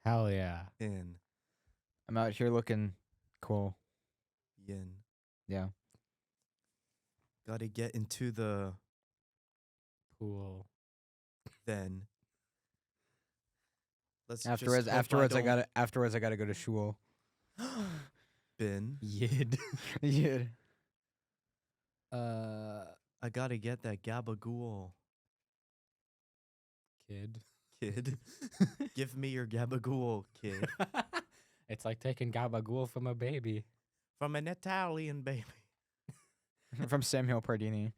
Hell yeah. In. I'm out here looking cool. Yin. Yeah. Gotta get into the Pool. then. Let's Afterwards, just hope I gotta go to shul. Bin. Yid. Yeah. I gotta get that gabagool. Kid. Kid. Give me your gabagool, kid. It's like taking gabagool from a baby. From an Italian baby. From Samuel Pardini.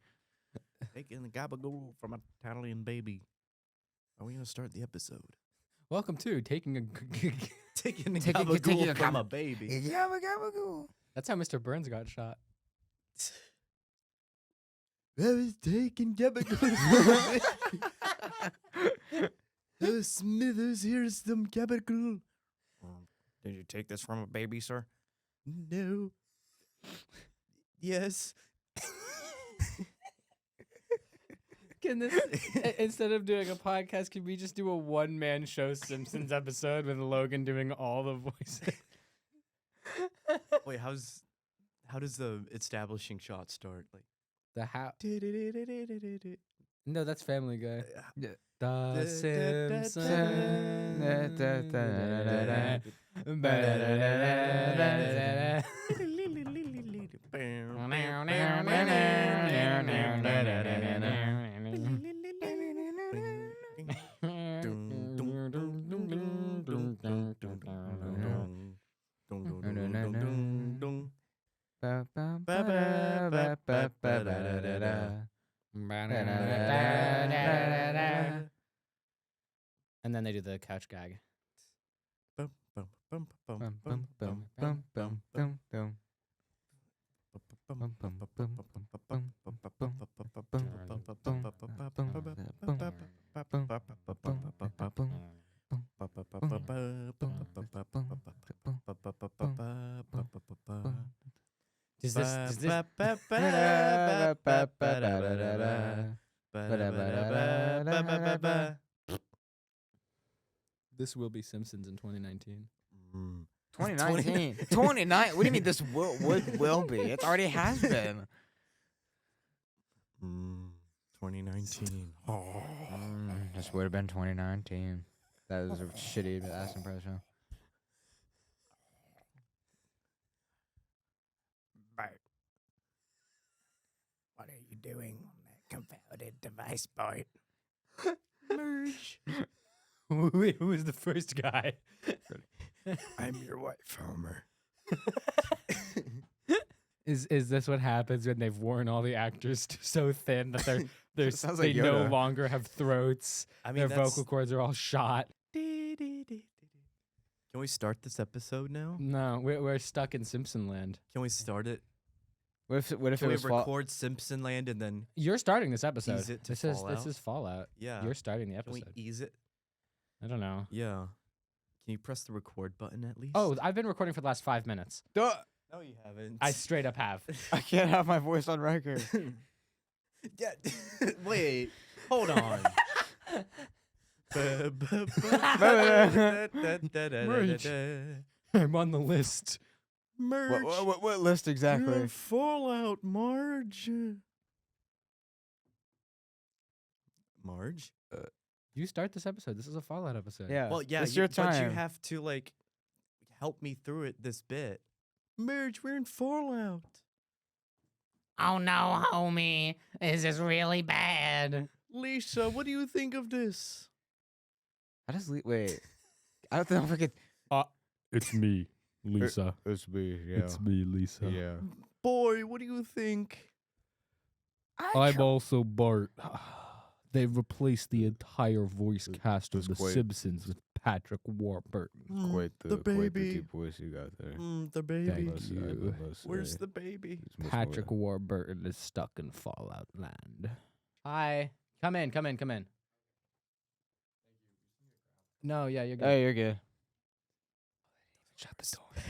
Taking the gabagool from an Italian baby. Are we gonna start the episode? Welcome to taking a. Taking the Taking gabagool a from a baby. Gabagool. That's how Mr. Burns got shot. I was taking gabagool from a baby. Smithers, here's some gabagool. Did you take this from a baby, sir? No. Yes. Can this instead of doing a podcast, can we just do a one-man show Simpsons episode with Logan doing all the voices? Wait, how does the establishing shot start? Like The how? No, that's Family Guy. Yeah. The Simpsons. And then they do the couch gag. Does this This will be Simpsons in 2019. 2019. 29. What do you mean this will be? It already has been. 2019. This would have been 2019. That was a shitty ass impression. Bart, what are you doing on that confounded device, Bart? Merge. Who is the first guy? I'm your wife, Homer. Is this what happens when they've worn all the actors so thin that they're Sounds they like no Yoda. longer have throats? I mean, Their vocal cords are all shot. Can we start this episode now? No, we're stuck in Simpson land. Can we start it? What if Can it we was record Simpson Land and then You're starting this episode. ease it to This Fallout? is Fallout. Yeah. You're starting the Can we episode. ease it? I don't know. Yeah. Can you press the record button at least? Oh, I've been recording for the last 5 minutes. Duh. no, you haven't. I straight up have. I can't have my voice on record. Yeah. Wait. Hold on. Merge. I'm on the list. Merge. What list exactly? You're Fallout, Marge. Marge? You start this episode. This is a Fallout episode. Yeah. Well, yeah, it's your time. but you have to like help me through it this bit. Merge, we're in Fallout. Oh no, homie. This is really bad. Lisa, what do you think of this? How does wait? I don't think I could. It's me, Lisa. It's me. Yeah. It's me, Lisa. Yeah. Boy, what do you think? I'm also Bart. They've replaced the entire voice cast of That's The quite- Simpsons with Patrick Warburton. Quite the baby. deep voice you got there. The baby. Thank you. Where's the baby? Patrick Warburton is stuck in Fallout land. Hi. Come in. No, yeah, you're good. Hey, you're good. Shut the door. They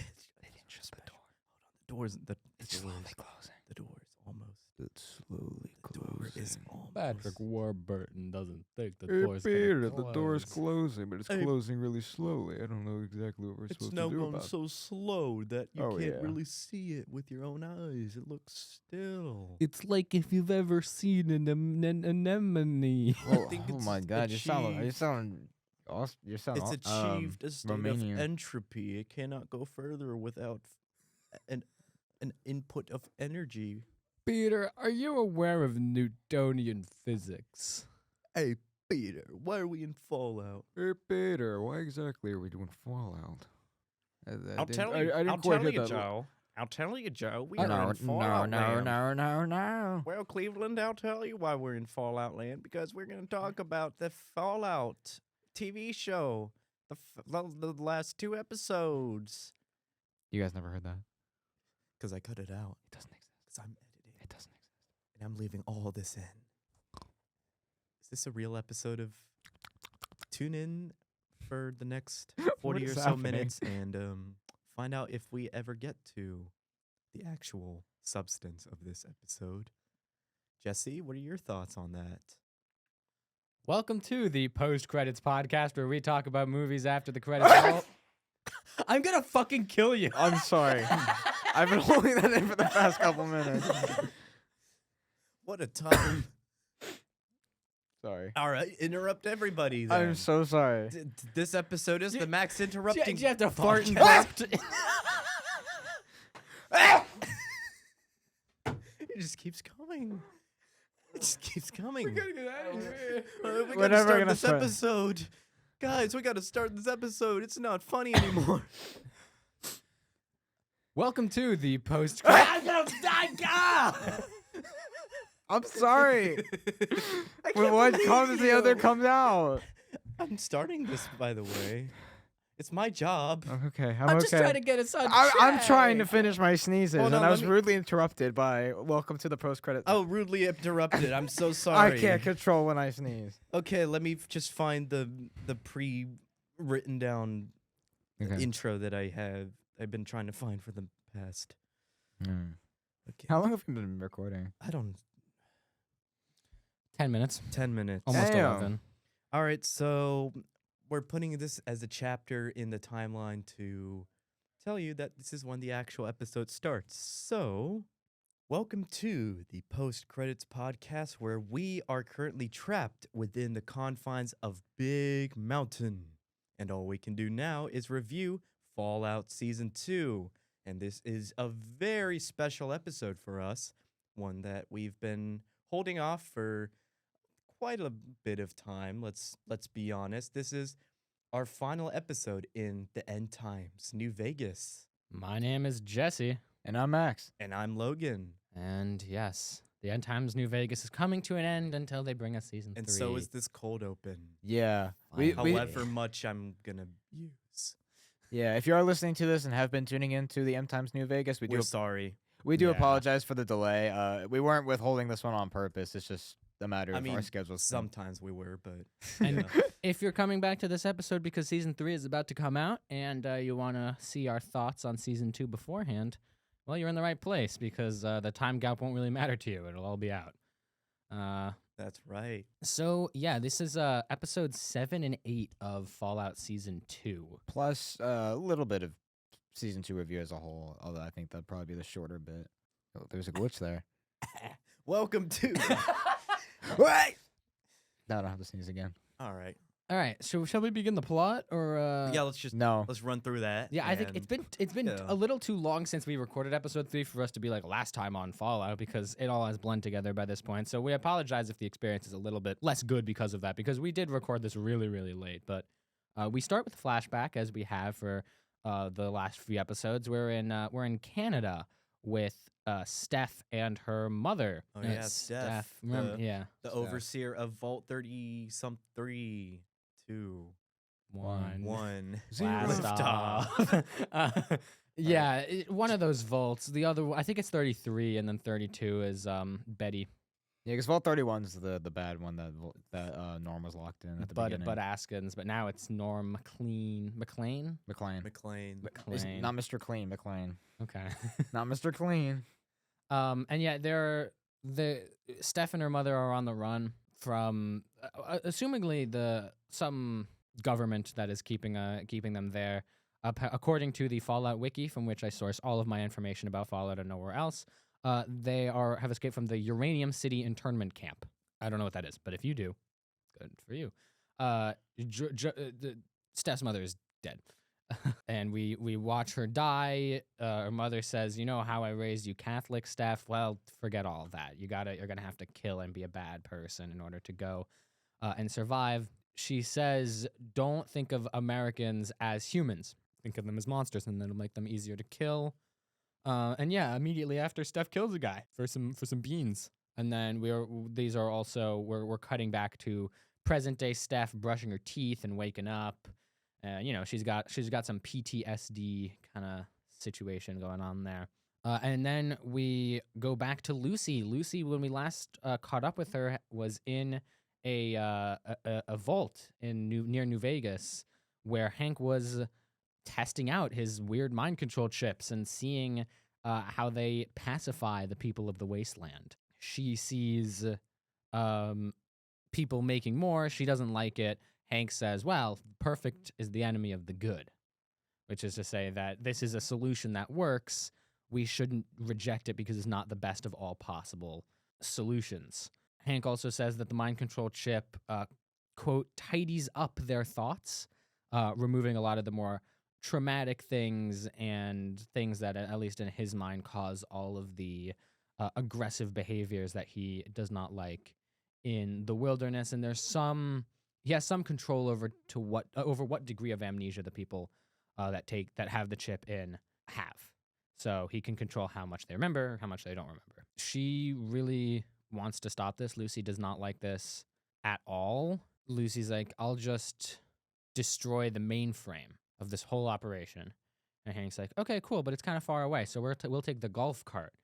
didn't shut the door. Hold on. The door's It's slowly closing. The door's almost. that's slowly door is closing. almost. Patrick Warburton doesn't think the Hey, door's Peter, gonna the door's close. closing, but it's Hey. closing really slowly. I don't know exactly what we're It's supposed now to do gone about it. so slow that you Oh, can't yeah. really see it with your own eyes. It looks still. It's like if you've ever seen an anemone. Well, think Oh it's my God! You achieved- sound It's achieved a state of Romanian. entropy. It cannot go further without an input of energy. Peter, are you aware of Newtonian physics? Hey, Peter, why are we in Fallout? Hey, Peter, why exactly are we doing Fallout? I'll tell you, Joe. I'll tell you, Joe. We are No, in Fallout land. no. Well, Cleveland, I'll tell you why we're in Fallout land, because we're going to talk about the Fallout TV show, the last 2 episodes. You guys never heard that? Because I cut it out. It doesn't exist. Because I'm editing. It doesn't exist. And I'm leaving all this in. Is this a real episode of Tune in for the next 40 or is so happening? minutes and find out if we ever get to the actual substance of this episode. Jesse, what are your thoughts on that? Welcome to the post-credits podcast where we talk about movies after the credits roll. I'm gonna fucking kill you. I'm sorry. I've been holding that in for the past couple minutes. What a time. Sorry. All right, interrupt everybody then. I'm so sorry. This episode is Do- the Max Do interrupting. you have to fart and podcast. burp? It just keeps coming. It just keeps coming. We gotta get out of here. We gotta Whenever start gonna this start. episode. Guys, we gotta start this episode. It's not funny anymore. Welcome to the post. I'm sorry. When one comes, the other comes out. I'm starting this, by the way. It's my job. Okay, I'm just trying to get us on I'm trying to track. finish my sneezes, Hold and on, I let was me- rudely interrupted by "Welcome to the post-credit." Oh, rudely interrupted. I'm so sorry. I can't control when I sneeze. Okay, let me just find the pre-written down intro that I've been trying to find for the past. Okay. How long have you been recording? I don't. 10 minutes. 10 minutes. Almost Damn. 11. All right, so we're putting this as a chapter in the timeline to tell you that this is when the actual episode starts. So, welcome to the post-credits podcast where we are currently trapped within the confines of Big Mountain. And all we can do now is review Fallout Season 2. And this is a very special episode for us, one that we've been holding off for quite a bit of time. Let's be honest. This is our final episode in the End Times, New Vegas. My name is Jesse. And I'm Max. And I'm Logan. And yes, the End Times New Vegas is coming to an end until they bring us season 3. And so is this cold open. Yeah. However much I'm gonna use. Yeah. If you are listening to this and have been tuning into the M Times New Vegas, We're sorry. we do Yeah. apologize for the delay. We weren't withholding this one on purpose. It's just a matter I of mean, our schedules. sometimes we were, but And yeah. if you're coming back to this episode because season 3 is about to come out and you want to see our thoughts on season 2 beforehand, well, you're in the right place because the time gap won't really matter to you. It'll all be out. That's right. So, yeah, this is episode 7 and 8 of Fallout Season 2. Plus a little bit of season 2 review as a whole. Although I think that'd probably be the shorter bit. Oh, there's a glitch there. Welcome to. Wait. No, I don't have to sneeze again. All right. All right, so shall we begin the plot or Yeah, let's No. run through that. Yeah, I think it's been yeah. a little too long since we recorded episode 3 for us to be like last time on Fallout because it all has blended together by this point. So we apologize if the experience is a little bit less good because of that because we did record this really, really late. But we start with flashback as we have for the last few episodes. We're in Canada with Steph and her mother. Oh, yeah, It's Steph, Remember, the- yeah. The Steph. overseer of Vault 30 some 3, 2, One. 1. Blast Liftoff. off. Yeah, one of those vaults. The other, I think it's 33, and then 32 is Betty. Yeah, because Vault 31's the bad one that Norm was locked in at the beginning. But Askins, but now it's Norm McLean. McLean. McLean. It's McLean. not Mr. Clean, McLean. Okay. Not Mr. Clean. And yeah, they're the Steph and her mother are on the run from, assumingly some government that is keeping them there. According to the Fallout wiki, from which I source all of my information about Fallout and nowhere else, they have escaped from the Uranium City internment camp. I don't know what that is, but if you do, good for you. Steph's mother is dead. And we watch her die. Her mother says, "You know how I raised you Catholic, Steph? Well, forget all of that. You're gonna have to kill and be a bad person in order to go and survive." She says, "Don't think of Americans as humans. Think of them as monsters, and that'll make them easier to kill." And yeah, immediately after, Steph kills a guy for some beans. And then we're cutting back to present day Steph brushing her teeth and waking up. She's got some PTSD kind of situation going on there. And then we go back to Lucy. Lucy, when we last caught up with her, was in a vault near New Vegas, where Hank was testing out his weird mind control chips and seeing how they pacify the people of the wasteland. She sees people making more. She doesn't like it. Hank says, "Well, perfect is the enemy of the good," which is to say that this is a solution that works. We shouldn't reject it because it's not the best of all possible solutions. Hank also says that the mind control chip, quote, tidies up their thoughts, removing a lot of the more traumatic things and things that, at least in his mind, cause all of the aggressive behaviors that he does not like in the wilderness. And he has some control over what degree of amnesia the people that have the chip in have. So he can control how much they remember, how much they don't remember. She really wants to stop this. Lucy does not like this at all. Lucy's like, "I'll just destroy the mainframe of this whole operation." And Hank's like, "Okay, cool, but it's kind of far away, so we'll take the golf cart."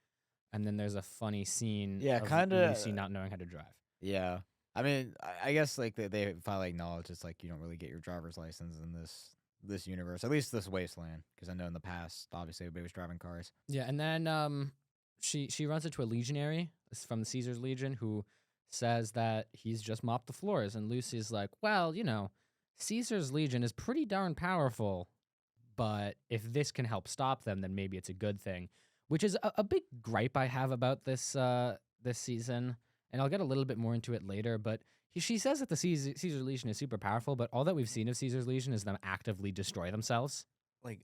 And then there's a funny scene of Lucy not knowing how to drive. Yeah. I mean, I guess like they finally acknowledge it's like you don't really get your driver's license in this universe, at least this wasteland, because I know in the past, obviously, everybody was driving cars. Yeah, and then she runs into a legionary from the Caesar's Legion who says that he's just mopped the floors, and Lucy's like, "Well, Caesar's Legion is pretty darn powerful, but if this can help stop them, then maybe it's a good thing," which is a big gripe I have about this season. And I'll get a little bit more into it later, but she says that the Caesar's Legion is super powerful, but all that we've seen of Caesar's Legion is them actively destroy themselves. Like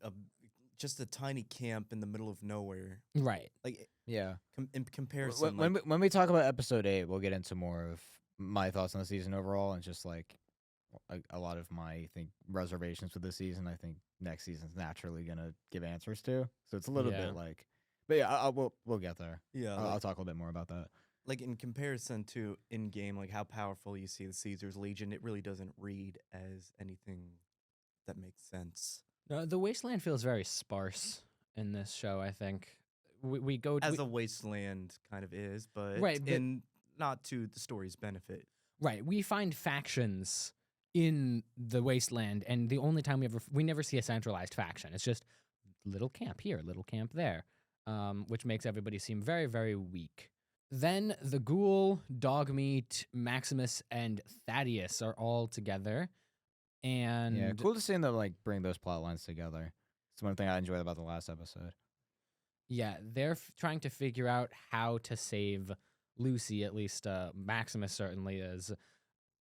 just a tiny camp in the middle of nowhere. Right. Like Yeah. in comparison, When we talk about episode 8, we'll get into more of my thoughts on the season overall, and just like a lot of my, I think, reservations for this season. I think next season's naturally gonna give answers to, so it's a little bit like, but yeah, we'll get there. yeah, I'll talk a little bit more about that. like in comparison to in game, like how powerful you see the Caesar's Legion, it really doesn't read as anything that makes sense. The wasteland feels very sparse in this show, I think. We go As a wasteland kind of is, but Right, but- in not to the story's benefit. Right. We find factions in the wasteland, and the only time we never see a centralized faction. It's just little camp here, little camp there, which makes everybody seem very, very weak. Then the Ghoul, Dogmeat, Maximus, and Thaddeus are all together. And Yeah, cool to see them like bring those plot lines together. It's one thing I enjoyed about the last episode. yeah, they're trying to figure out how to save Lucy, at least Maximus certainly is.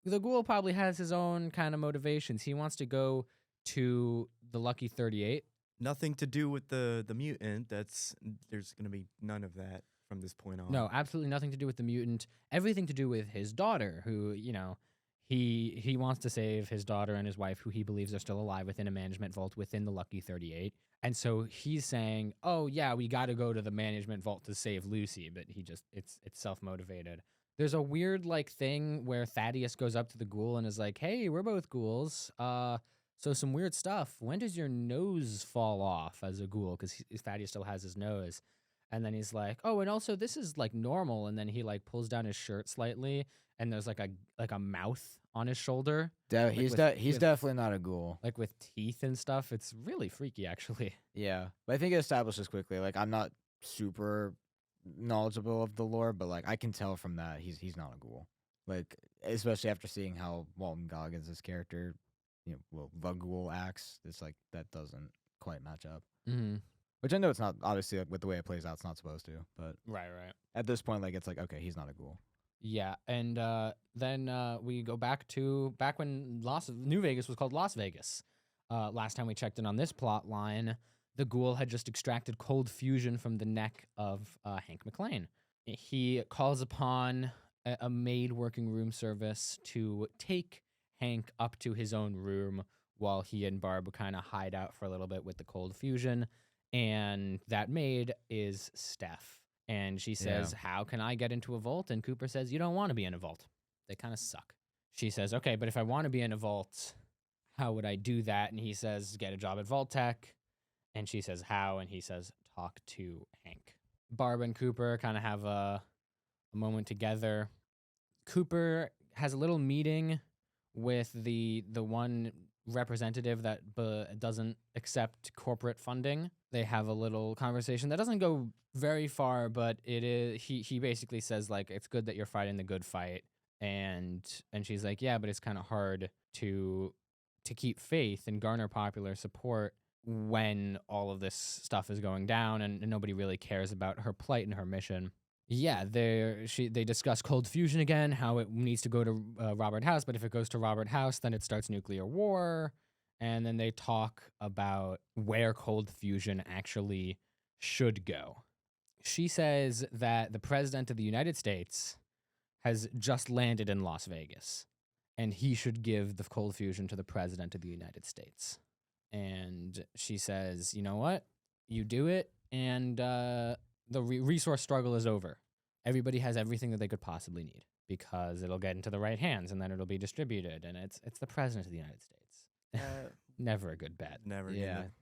The Ghoul probably has his own kind of motivations. He wants to go to the Lucky 38. Nothing to do with the mutant. There's going to be none of that from this point on. No, absolutely nothing to do with the mutant. Everything to do with his daughter, who, he wants to save his daughter and his wife, who he believes are still alive within a management vault within the Lucky 38. And so he's saying, "Oh yeah, we got to go to the management vault to save Lucy," but it's self-motivated. There's a weird like thing where Thaddeus goes up to the Ghoul and is like, "Hey, we're both ghouls. So some weird stuff. When does your nose fall off as a ghoul?" Because Thaddeus still has his nose. And then he's like, "Oh, and also this is like normal." And then he like pulls down his shirt slightly, and there's like a mouth on his shoulder, He's with- definitely not a ghoul. like with teeth and stuff. It's really freaky, actually. Yeah, but I think it establishes quickly. Like, I'm not super knowledgeable of the lore, but like I can tell from that he's not a ghoul. Like especially after seeing how Walton Goggins' character, well, the ghoul acts, it's like that doesn't quite match up. Mm-hmm. Which I know it's not, obviously, like, with the way it plays out, it's not supposed to. But Right, right. at this point, like, it's like, okay, he's not a ghoul. Yeah, and then we go back when New Vegas was called Las Vegas. Last time we checked in on this plot line, the ghoul had just extracted cold fusion from the neck of Hank McClane. He calls upon a maid working room service to take Hank up to his own room while he and Barb kind of hide out for a little bit with the cold fusion. And that maid is Steph. And she says, how can I get into a vault? And Cooper says, you don't want to be in a vault. They kind of suck. She says, okay, but if I want to be in a vault, how would I do that? And he says, get a job at Vault Tech. And she says, how? And he says, talk to Hank. Barb and Cooper kind of have a moment together. Cooper has a little meeting with the one representative that doesn't accept corporate funding. They have a little conversation that doesn't go very far, but it is he basically says like it's good that you're fighting the good fight, and she's like, yeah, but it's kind of hard to keep faith and garner popular support when all of this stuff is going down and nobody really cares about her plight and her mission. Yeah, they discuss cold fusion again, how it needs to go to Robert House, but if it goes to Robert House, then it starts nuclear war. And then they talk about where cold fusion actually should go. She says that the president of the United States has just landed in Las Vegas, and he should give the cold fusion to the president of the United States. And she says, you know what? You do it, and the resource struggle is over. Everybody has everything that they could possibly need because it'll get into the right hands, and then it'll be distributed, and it's the president of the United States. Never a good bet. Never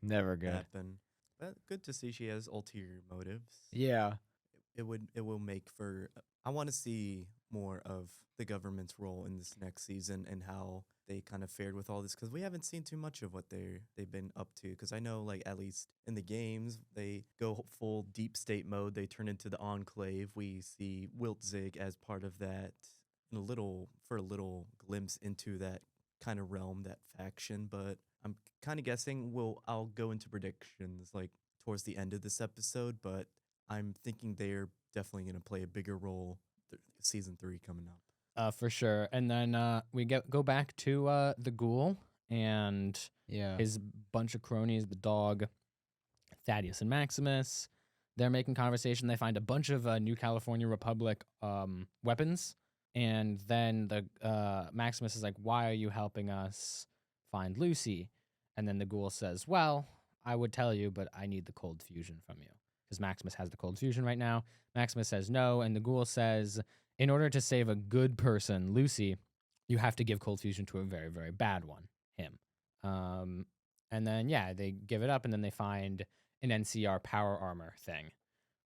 Never good. happen. But good to see she has ulterior motives. Yeah. It will make for. I want to see more of the government's role in this next season and how they kind of fared with all this, because we haven't seen too much of what they've been up to. Because I know, like, at least in the games, they go full deep state mode. They turn into the Enclave. We see Wiltzig as part of that, a little glimpse into that kind of realm, that faction. But I'm kind of guessing I'll go into predictions like towards the end of this episode, but I'm thinking they're definitely going to play a bigger role season 3 coming up. For sure. And then we go back to the ghoul and his bunch of cronies, the dog, Thaddeus and Maximus. They're making conversation. They find a bunch of New California Republic weapons. And then the Maximus is like, why are you helping us find Lucy? And then the ghoul says, well, I would tell you, but I need the cold fusion from you. Because Maximus has the cold fusion right now. Maximus says no, and the ghoul says, in order to save a good person, Lucy, you have to give cold fusion to a very, very bad one, him. And then, they give it up, and then they find an NCR power armor thing,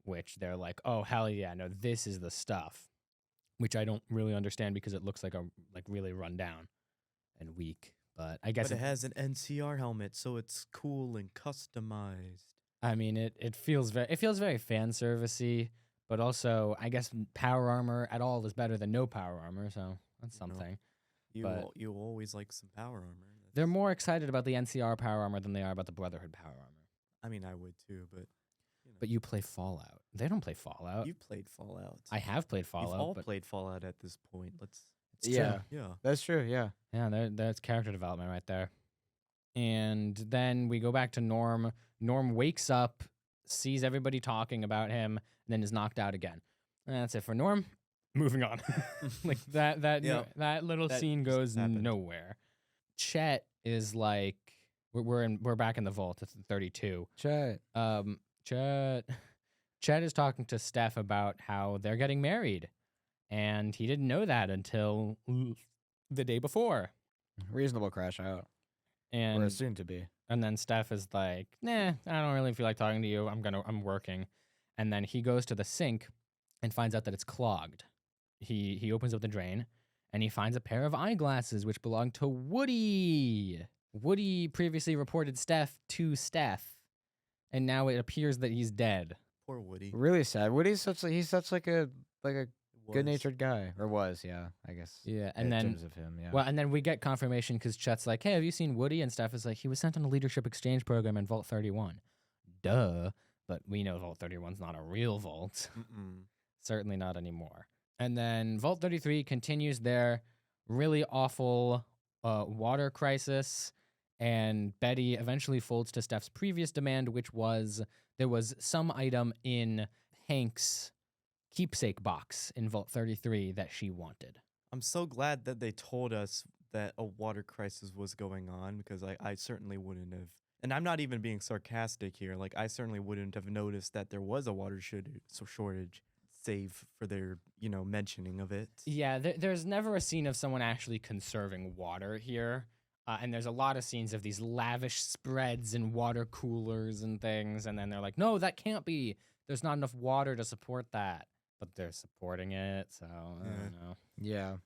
which they're like, oh, hell yeah, no, this is the stuff. Which I don't really understand because it looks like really run down and weak. But I guess it has an NCR helmet, so it's cool and customized. I mean, it feels very fan servicey, but also I guess power armor at all is better than no power armor, so that's something. You always like some power armor. They're more excited about the NCR power armor than they are about the Brotherhood power armor. I mean, I would too, but. But you play Fallout. They don't play Fallout. You played Fallout. I have played Fallout. We've all played Fallout at this point. It's true. Yeah. That's true, yeah. Yeah, that's character development right there. And then we go back to Norm. Norm wakes up, sees everybody talking about him, and then is knocked out again. And that's it for Norm. Moving on. Like that little scene goes nowhere. Chet is like, we're back in the vault. It's 32. Chet. Chet is talking to Steph about how they're getting married, and he didn't know that until the day before. Reasonable crash out. And or soon to be. And then Steph is like, nah, I don't really feel like talking to you. I'm working. And then he goes to the sink and finds out that it's clogged. He opens up the drain and he finds a pair of eyeglasses which belong to Woody. Woody previously reported Steph to Steph, and now it appears that he's dead. Poor Woody. Really sad. Woody's he's such like a Was. good-natured guy, or was, yeah, I guess. Yeah, in and then terms of him, yeah. well, and then we get confirmation because Chet's like, "Hey, have you seen Woody?" And Steph is like, "He was sent on a leadership exchange program in Vault 31." Duh, but we know Vault 31's not a real vault. Mm-mm. Certainly not anymore. And then Vault 33 continues their really awful water crisis, and Betty eventually folds to Steph's previous demand, which was there was some item in Hank's keepsake box in Vault 33 that she wanted. I'm so glad that they told us that a water crisis was going on, because I certainly wouldn't have. And I'm not even being sarcastic here. Like, I certainly wouldn't have noticed that there was a water shortage, save for their, mentioning of it. Yeah, there's never a scene of someone actually conserving water here. And there's a lot of scenes of these lavish spreads and water coolers and things. And then they're like, no, that can't be. There's not enough water to support that. But they're supporting it, so I don't know. Yeah.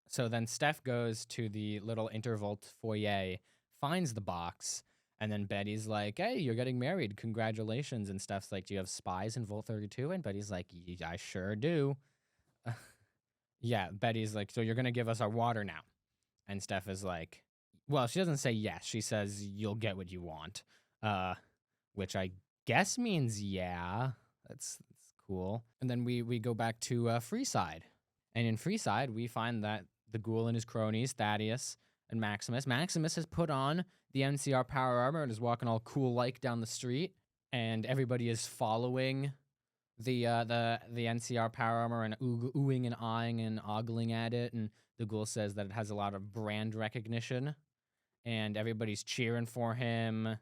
So then Steph goes to the little intervault foyer, finds the box, and then Betty's like, "Hey, you're getting married. Congratulations." And Steph's like, "Do you have spies in Vault 32?" And Betty's like, "I sure do." Yeah, Betty's like, "So you're going to give us our water now?" And Steph is like, well, she doesn't say yes. She says, "You'll get what you want," which I guess means yeah. That's cool. And then we go back to Freeside. And in Freeside, we find that the ghoul and his cronies, Thaddeus and Maximus. Maximus has put on the NCR power armor and is walking all cool-like down the street. And everybody is following the NCR power armor and oohing and eyeing and ogling at it. And the ghoul says that it has a lot of brand recognition. And everybody's cheering for him.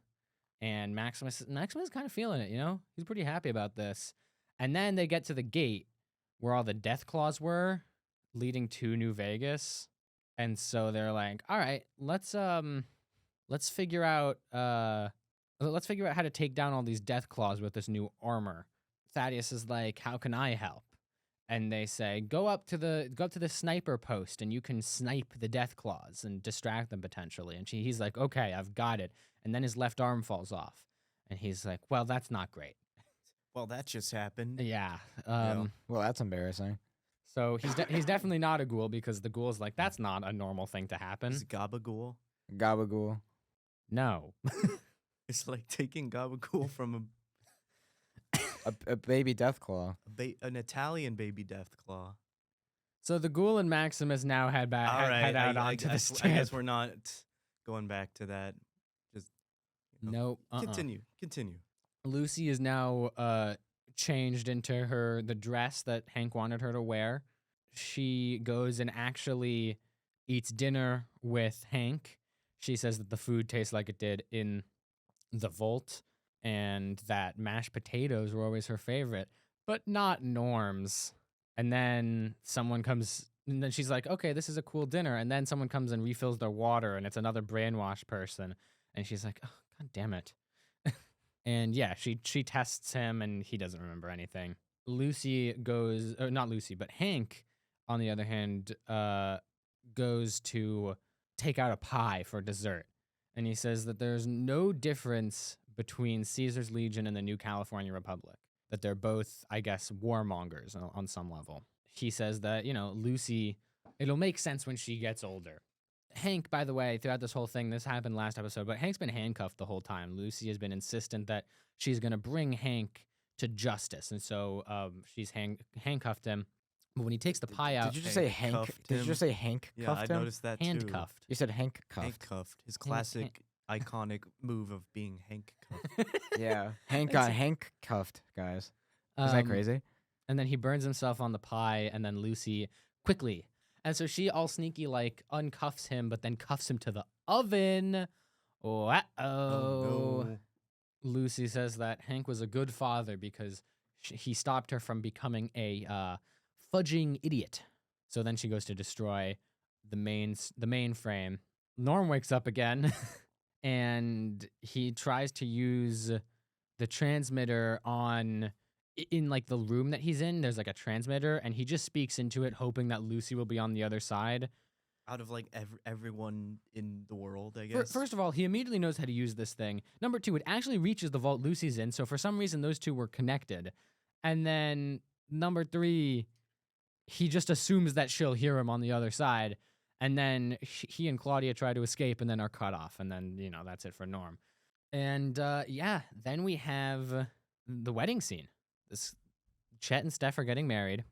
And Maximus is kind of feeling it, He's pretty happy about this. And then they get to the gate where all the death claws were, leading to New Vegas. And so they're like, all right, let's figure out how to take down all these death claws with this new armor. Thaddeus is like, how can I help? And they say, go up to the sniper post and you can snipe the death claws and distract them potentially. And he's like, okay, I've got it. And then his left arm falls off. And he's like, well, that's not great. Well, that just happened. Yeah. Well, that's embarrassing. So he's definitely not a ghoul, because the ghoul is like, that's not a normal thing to happen. Is Gabagool? Gabagool. No. It's like taking Gabagool from A baby Deathclaw. an Italian baby Deathclaw. So the ghoul and Maximus now head out onto the strip. I guess we're not going back to that. Just Nope. Continue. Lucy is now changed into the dress that Hank wanted her to wear. She goes and actually eats dinner with Hank. She says that the food tastes like it did in the vault, and that mashed potatoes were always her favorite, but not Norm's. And then someone comes, and then she's like, okay, this is a cool dinner. And then someone comes and refills their water, and it's another brainwashed person. And she's like, oh, God damn it. And yeah, she tests him, and he doesn't remember anything. Hank, on the other hand, goes to take out a pie for dessert. And he says that there's no difference between Caesar's Legion and the New California Republic, that they're both, I guess, warmongers on some level. He says that, Lucy, it'll make sense when she gets older. Hank, by the way, throughout this whole thing, this happened last episode, but Hank's been handcuffed the whole time. Lucy has been insistent that she's going to bring Hank to justice. And so she's handcuffed him. But when he takes the pie out... Did you just say Hank? Did you just say Hank Yeah, cuffed I him? noticed that too. handcuffed. You said Hank cuffed. Handcuffed. His classic, iconic move of being handcuffed. Yeah. Hank got Hank cuffed, guys. Is that crazy? And then he burns himself on the pie, and then Lucy quickly. And so she all sneaky uncuffs him, but then cuffs him to the oven. Uh-oh. Oh, no. Lucy says that Hank was a good father because he stopped her from becoming a fudging idiot. So then she goes to destroy the mainframe. Norm wakes up again, and he tries to use the transmitter in the room that he's in. There's a transmitter, and he just speaks into it, hoping that Lucy will be on the other side. Out of everyone in the world, I guess. First of all, he immediately knows how to use this thing. Number two, it actually reaches the vault Lucy's in, so for some reason those two were connected. And then number 3, he just assumes that she'll hear him on the other side. And then he and Claudia try to escape and then are cut off. And then, that's it for Norm. And then we have the wedding scene. Chet and Steph are getting married.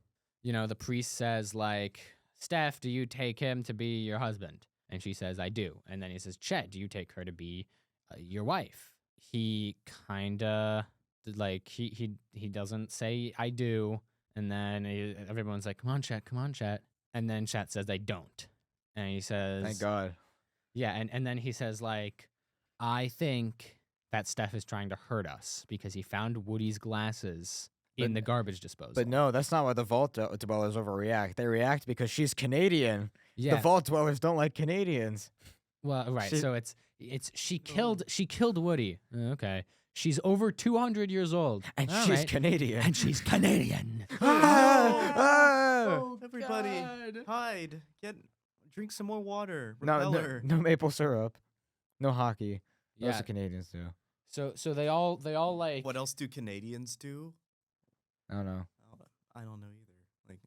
The priest says, like, Steph, do you take him to be your husband? And she says, I do. And then he says, Chet, do you take her to be your wife? He kind of, like, he doesn't say, I do. And then everyone's like, come on, Chet. And then Chet says, I don't. And he says, Thank God. Yeah, and then he says, like, I think that Steph is trying to hurt us because he found Woody's glasses in the garbage disposal. But no, that's not why the Vault Dwellers overreact. They react because she's Canadian. Yeah. The Vault Dwellers don't like Canadians. Well, right. So it's she killed Woody. Okay. She's over 200 years old. And All she's right. Canadian. And she's Canadian. Oh, everybody, hide. Drink some more water. Repeller. No maple syrup. No hockey. Those Yeah. the Canadians do. So they all like What else do Canadians do? I don't know. I don't know either. Like,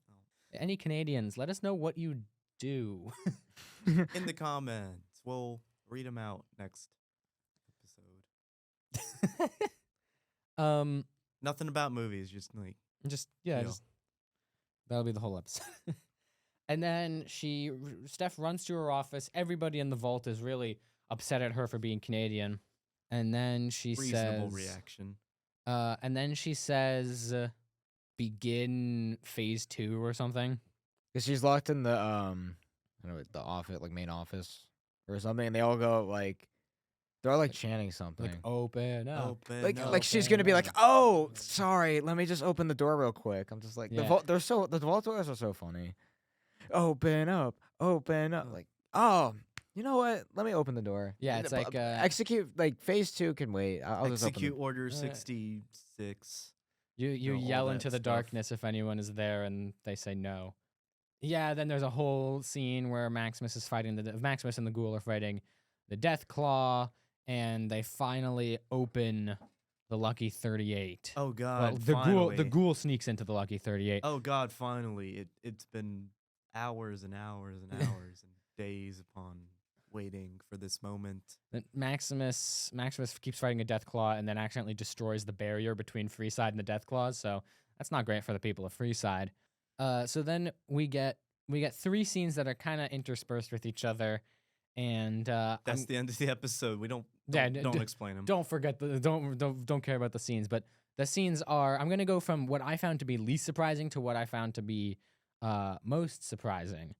any Canadians, let us know what you do. in the comments, we'll read them out next episode. Nothing about movies, just like Yeah. Yeah. That'll be the whole episode. And then Steph runs to her office. Everybody in the vault is really upset at her for being Canadian. And then she reasonable says, reaction. And then she says, begin phase 2 or something. Because she's locked in the I don't know, the office, like main office or something, and they all go like they're all like chanting something. Like, open up. Like she's gonna be like, oh, sorry, let me just open the door real quick. I'm just like Yeah. the vault doors are so funny. Open up. Like, oh, you know what? Let me open the door. Yeah, it's like, execute. Like phase 2 can wait. I'll just open Execute the- Order Uh, 66. You know, all yell that into the stuff. darkness if anyone is there, and they say no. Yeah, then there's a whole scene where Maximus and the Ghoul are fighting the Death Claw, and they finally open the Lucky 38. Oh God! Well, the finally. Ghoul sneaks into the Lucky 38. Oh God! Finally, it's been hours and hours and hours and days upon waiting for this moment. Then Maximus keeps fighting a Death Claw and then accidentally destroys the barrier between Freeside and the Death Claws, so that's not great for the people of Freeside. So then we get 3 scenes that are kind of interspersed with each other, and That's the end of the episode. We don't explain them. don't forget don't care about the scenes, but the scenes are, I'm gonna go from what I found to be least surprising to what I found to be most surprising.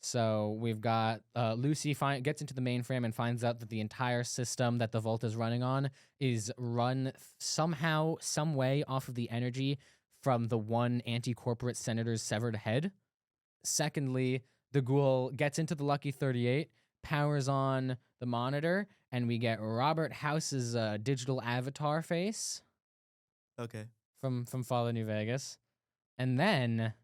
So we've got Lucy gets into the mainframe and finds out that the entire system that the Vault is running on is run somehow, some way off of the energy from the one anti-corporate senator's severed head. Secondly, the Ghoul gets into the Lucky 38, powers on the monitor, and we get Robert House's digital avatar face Okay. from Fallout New Vegas. And then,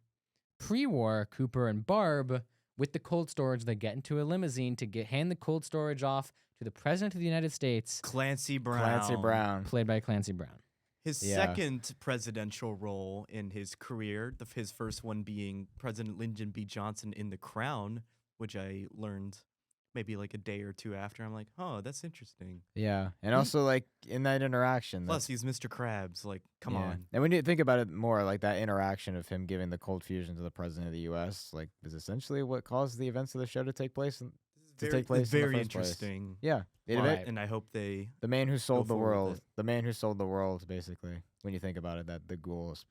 pre-war, Cooper and Barb, with the cold storage, they get into a limousine to hand the cold storage off to the President of the United States, Clancy Brown. Clancy Brown. played by Clancy Brown. His Yeah. second presidential role in his career, his first one being President Lyndon B. Johnson in The Crown, which I learned maybe like a day or two after. I'm like, oh, that's interesting. Yeah, and also like in that interaction. Plus, he's Mr. Krabs. Like, come on. And when you think about it more, like that interaction of him giving the cold fusion to the president of the U.S., like is essentially what caused the events of the show to take place. Take place in the very first place. interesting. Yeah, Right. And I hope they. the man who sold the forward with world. it. The man who sold the world, basically. When you think about it, that the Ghoul is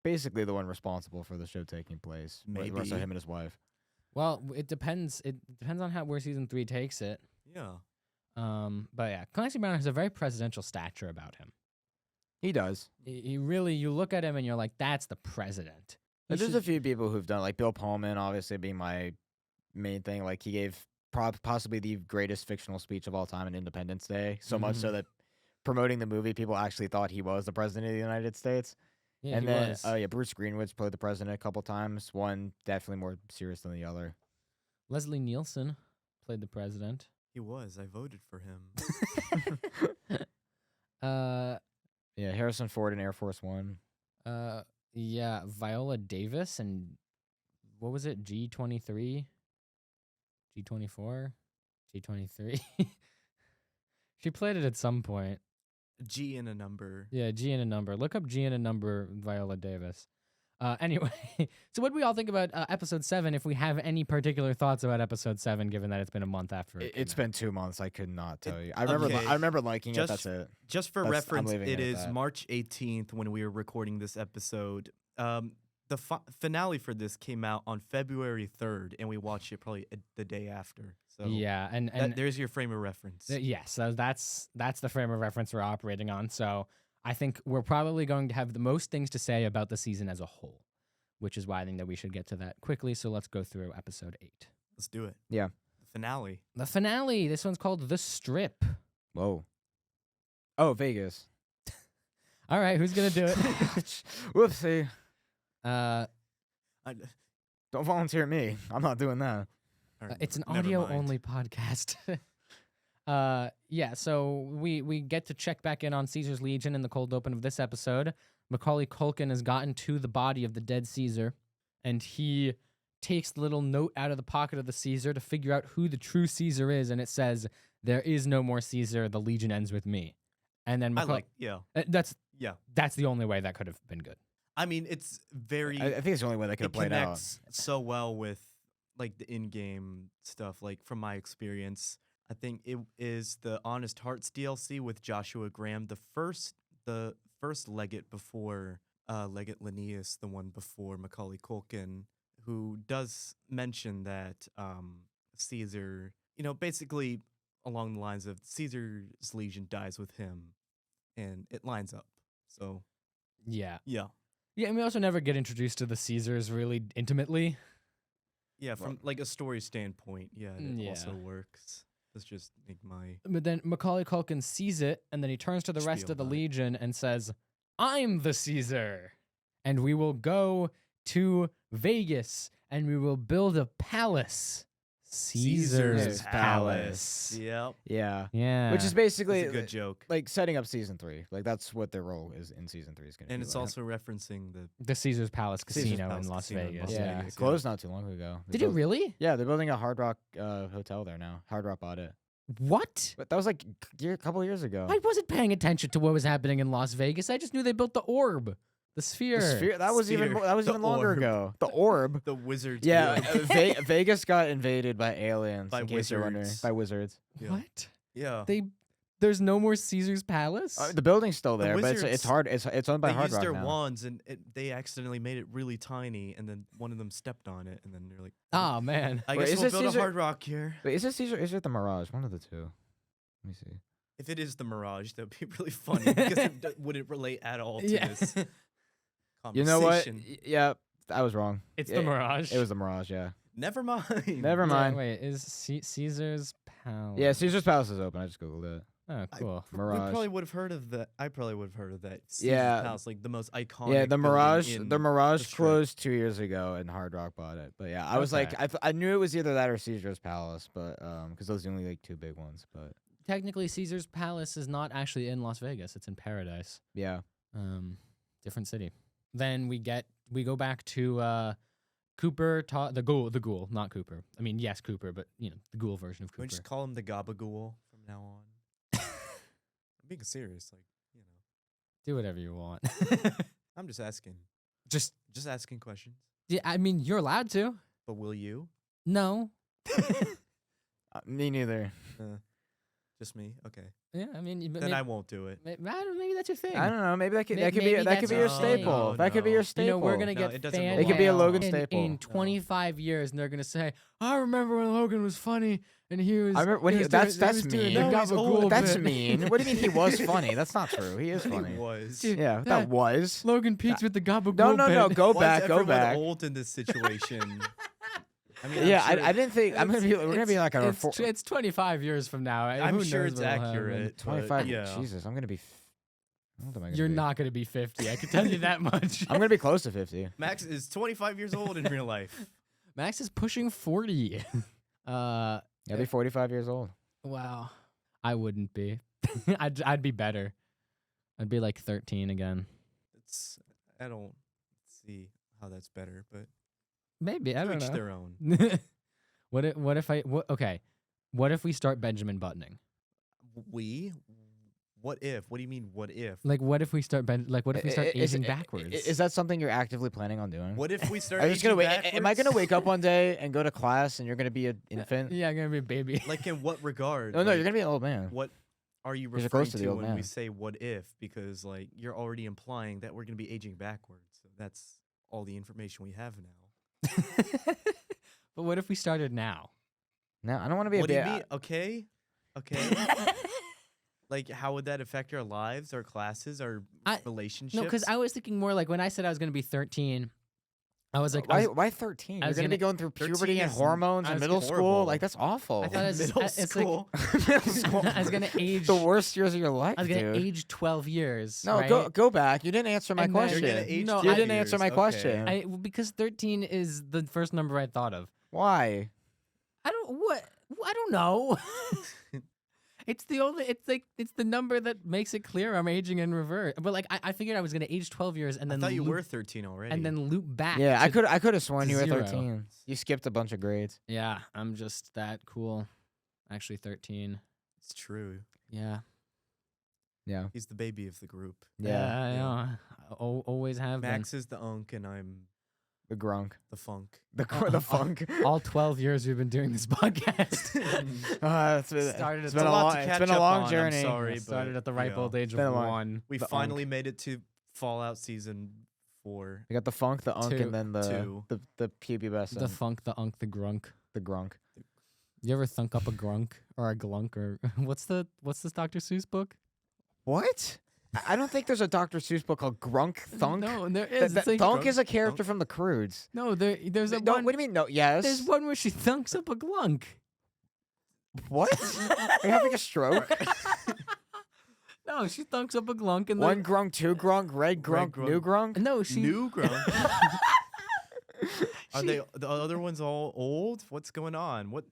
basically the one responsible for the show taking place. The rest of Maybe. him and his wife. Well, it depends. It depends on where season 3 takes it. Yeah. But yeah, Clancy Brown has a very presidential stature about him. He does. He really, you look at him and you're like, that's the president. He There's should- a few people who've done, like Bill Pullman, obviously being my main thing. Like he gave possibly the greatest fictional speech of all time on Independence Day. So much so Mhm. that promoting the movie, people actually thought he was the president of the United States. yeah, And he then, was. Bruce Greenwood's played the president a couple times. One definitely more serious than the other. Leslie Nielsen played the president. He was. I voted for him. Yeah, Harrison Ford in Air Force One. Yeah, Viola Davis and what was it? G23, G24, G23. She played it at some point. G in a number. Yeah, G and a number. Look up G and a number, Viola Davis. Anyway, so what do we all think about episode 7? If we have any particular thoughts about episode 7, given that it's been a month after It's came been 2 months. I could not tell you. okay. I remember liking it. Just- That's it. Just for I'm reference, leaving it it at is that. March 18th when we were recording this episode. The finale for this came out on February 3rd, and we watched it probably the day after. So out. Yeah, and there's your frame of reference. yes, that's the frame of reference we're operating on. So I think we're probably going to have the most things to say about the season as a whole, which is why I think that we should get to that quickly. So let's go through episode 8. Let's do it. Yeah. The finale. The finale. This one's called The Strip. Whoa. Oh, Vegas. All right, who's gonna do it? Whoopsie. uh, I- Don't volunteer me. I'm not doing that. or it's an never audio mind. only podcast. Yeah, so we get to check back in on Caesar's Legion in the cold open of this episode. Macaulay Culkin has gotten to the body of the dead Caesar, and he takes the little note out of the pocket of the Caesar to figure out who the true Caesar is, and it says, "There is no more Caesar. The Legion ends with me." And then yeah. that's Yeah. the only way that could have been good. I mean, it's very. I think it's the only way that could have it played out. connects so well with like the in-game stuff. Like from my experience, I think it is the Honest Hearts DLC with Joshua Graham, the first Legate before Legate Linnaeus, the one before Macaulay Culkin, who does mention that Caesar, basically along the lines of Caesar's Legion dies with him, and it lines up. So Yeah. yeah. Yeah, and we also never get introduced to the Caesars really intimately. Yeah, from like a story standpoint, it also Yeah. works. That's just like my But then Macaulay Culkin sees it, and then he turns to the rest Spiel of the about it. Legion and says, "I'm the Caesar, and we will go to Vegas, and we will build a palace, Caesar's Palace." Yep. Yeah. Yeah, Which is basically It's a good joke. like setting up season 3. Like that's what their role is in season 3 is going to be. And it's like. also referencing the Caesar's Palace Caesar's Casino Palace in Las Casino in Vegas. Las yeah, Vegas, it closed not too long ago. They Did it built- really? Yeah, they're building a Hard Rock hotel there now. Hard Rock bought it, What? but that was like a couple years ago. I wasn't paying attention to what was happening in Las Vegas. I just knew they built the orb, the sphere. The sphere, that was even Sphere. that was The even longer orb. ago. The orb. the wizards. Yeah, Guild. Vegas got invaded by aliens. By in case you're wondering. wizards. By wizards. Yeah. What? Yeah. There's no more Caesar's Palace? The building's still The there, but it's wizards- hard. It's owned by They Hard used Rock their now. wands and they accidentally made it really tiny, and then one of them stepped on it, and then they're like, Oh, man. I Wait, guess is we'll it build Caesar- a Hard Rock here." Wait, is it Caesar? Is it the Mirage? One of the two. Let me see. If it is the Mirage, that would be really funny because it wouldn't relate at all to Yeah. this conversation. You know what? Yeah, I was wrong. It's Yeah, the Mirage. It was the Mirage. Yeah. Never mind. Never Yeah, mind. wait, is Caesar's Palace? Yeah, Caesar's Palace is open. I just googled it. Oh, cool. We Mirage. probably would have heard of that. I probably would have heard of that. Caesar's Yeah. Palace, like the most iconic. Yeah, the building Mirage. in The Mirage Strip. closed 2 years ago, and Hard Rock bought it. But yeah, I was like, Okay. I knew it was either that or Caesar's Palace, but because those are the only like two big ones. But Technically, Caesar's Palace is not actually in Las Vegas. It's in Paradise. yeah, Different city. Then we go back to Cooper, the ghoul, not Cooper. I mean, yes, Cooper, but the ghoul version of Can we Cooper. just call him the Gabagool from now on? I'm being serious, Do whatever you want. I'm just asking, Just, just asking questions. yeah, I mean, you're allowed to. But will you? No. me neither. Just me? Okay. Yeah, I mean, Then I won't do it. maybe that's your thing. I don't know. Maybe that could May- that could maybe be that could that's be your your thing. staple. No, That could be no. your staple. We're gonna No, get it doesn't fan belong. It could be a mail Logan in, staple. in 25 years, and they're gonna say, "I remember when Logan was funny, and he was." I remember when he he- was doing- that's- he that's was doing mean. the No, he's gabagool old. That's bit." mean. What do you mean he was funny? That's not true. He is He funny. was. Dude, Yeah, that- that was. Logan peaks with the gabagool. No. bit. Go Why back. is Go everyone back. old in this situation? I mean, Yeah, I'm sure, I didn't think I'm gonna be. We're gonna be like a It's 25 years from now. I'm Who sure knows it's what'll happen. accurate. but 25. Yeah. Jesus, I'm gonna be. What am I gonna You're be? not gonna be 50. I can tell you that much. I'm gonna be close to 50. Max is 25 years old in real life. Max is pushing 40. I'll be 45 years old. Wow. I wouldn't be. I'd be better. I'd be like 13 again. It's I don't see how that's better, but Maybe I to don't each know. their own. Okay. What if we start Benjamin buttoning? We? What if? What do you mean? What if? Like, what if we start what if we start aging I- backwards? Is that something you're actively planning on doing? What if we start? Are you just gonna aging wait? Am I gonna backwards? wake up one day and go to class and you're gonna be an infant? Yeah, I'm gonna be a baby. Like in what regard? No, Like, you're gonna be an old man. What are you 'Cause you're referring close to the to old when we man. say what if? Because like you're already implying that we're gonna be aging backwards. So that's all the information we have now. But what if we started now? No, I don't want to be What a do you baby. mean? Okay. Like, how would that affect our lives, our classes, our relationships? No, because I was thinking more like when I said I was gonna be 13, I was like, Why 13? I You're was gonna be gonna- going through 13 puberty and is- hormones I in was middle gonna- school. horrible. Like that's awful. I thought it was- middle it's like- school. Middle school. I was gonna age. the worst years of your life, I was gonna dude. age 12 years. No, right? go back. You didn't answer my And then- question. You're gonna age No, you I- didn't answer my years, question. okay. Because 13 is the first number I thought of. Why? I don't know. It's the number that makes it clear I'm aging in reverse. But like I figured I was gonna age 12 years and I then thought you loop, were 13 already. and then loop back. Yeah, I to- could have sworn to you were 0. 13. You skipped a bunch of grades. Yeah, I'm just that cool. Actually 13. It's true. Yeah. Yeah. He's the baby of the group. Yeah. I know. Always have Max is the unk, and I'm The grunk. the funk. The funk. been. All 12 years we've been doing this podcast. It's been, Started it's at been the- a lot long, to it's catch been a up long on, I'm journey. sorry. I started but, at the you ripe know, old age of been a long- 1. We The finally unk. made it to Fallout Season 4. You got the funk, the unk, 2. and then Two. the pubescent. The funk, the unk, the grunk. the grunk. You ever thunk up a grunk or a glunk or what's this Dr. Seuss book? What? I don't think there's a Dr. Seuss book called Grunk Thunk. No, there Th- is. th- It's like- Thunk Grunk? is a character Thunk? from the Croods. no, there's a No, one. what do you mean? No, yes. There's one where she thunks up a glunk. What? Are you having a stroke? No, she thunks up a glunk and One grunk, two grunk, red grunk, grunk. new grunk. no, she New Grunk. Are they the other ones all old? What's going on? What?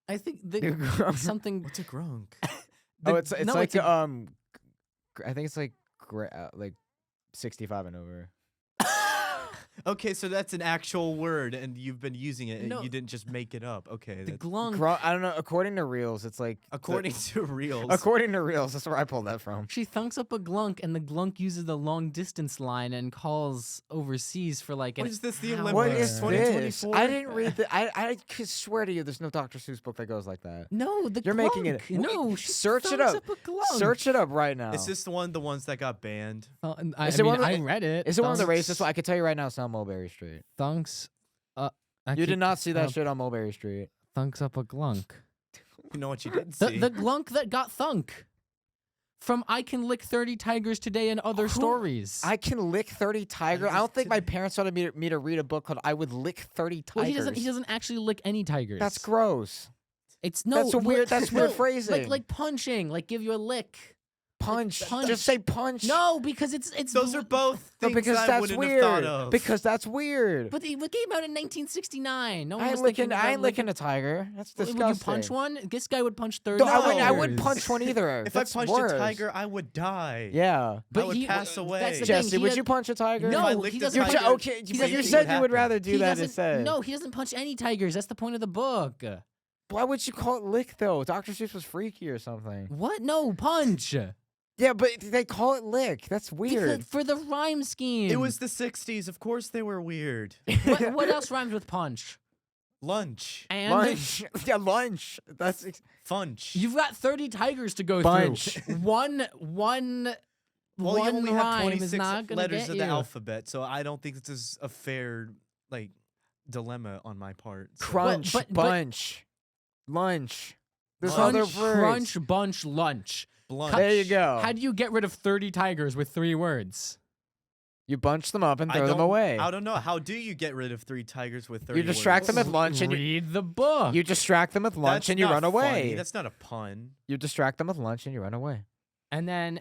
I think New grunk. something. What's a grunk? Oh, it's no, like a- I think it's like 65 and over. Okay, so that's an actual word, and you've been using it, and No. you didn't just make it up. Okay, the that's, glunk. Grunk, I don't know. According to Reels, it's like according to Reels. according to Reels, that's where I pulled that from. She thunks up a glunk, and the glunk uses the long distance line and calls overseas for like an What is this, the hour. Olympics? What Olympics is this? 2024? I didn't read the. I could swear to you, there's no Dr. Seuss book that goes like that. No, the You're making it- glunk. No, she Search it thunks up. a glunk. Search it up right now. Is this the ones that got banned? I Is it mean, one of the- I read it. Is it one of the Thunks- racist? I can tell you right now, it's on Mulberry Street. Thunks. I You keep- did not see that uh, shit on Mulberry Street. Thunks up a glunk. You know what you did The see? glunk that got thunk. From I Can Lick 30 Tigers Today and Other Who- Stories. I can lick 30 tigers. I was don't think my today. parents wanted me to read a book called I Would Lick 30 Well, Tigers. he doesn't actually lick any tigers. That's gross. It's no. That's a weird- that's weird no, phrasing. Like punching, like give you a lick. Punch. punch. Just say punch. No, because it's Those are both No, things because I that's wouldn't weird. have thought of. Because that's weird. But it came out in 1969. No one I was ain't licking. thinking I about ain't licking a tiger. That's Would disgusting. you punch one? This guy would punch 30. No, I wouldn't tigers. punch one either. if That's I punched worse. a tiger, I would die. Yeah. But I would he- pass well, away. that's the thing, Jesse, he would had- you punch a tiger? If I No, licked he a doesn't. You tiger, okay? you You see what said you would happened. rather do He that doesn't. instead. No, he doesn't punch any tigers. That's the point of the book. Why would you call it lick though? Dr. Seuss was freaky or something. What? No, punch. Yeah, but they call it lick. That's weird. For the rhyme scheme. It was the 60s. Of course they were weird. What else rhymes with punch? Lunch. And Lunch. Yeah, lunch. That's Funch. you've got 30 tigers to go Bunch. through. One Well, you one only have rhyme is 26 not gonna letters get of you. the alphabet, so I don't think this is a fair dilemma on my part. So- crunch, but- bunch, lunch. There's Crunch, other Crunch, words. crunch, bunch, lunch. Blunt. There you go. How do you get rid of 30 tigers with 3 words? You bunch them up and I throw them don't- away. I don't know. How do you get rid of 3 tigers with 30 You distract them words? with lunch and Read the book. you distract them with lunch That's and you not run away. funny. That's not a pun. You distract them with lunch and you run away. and then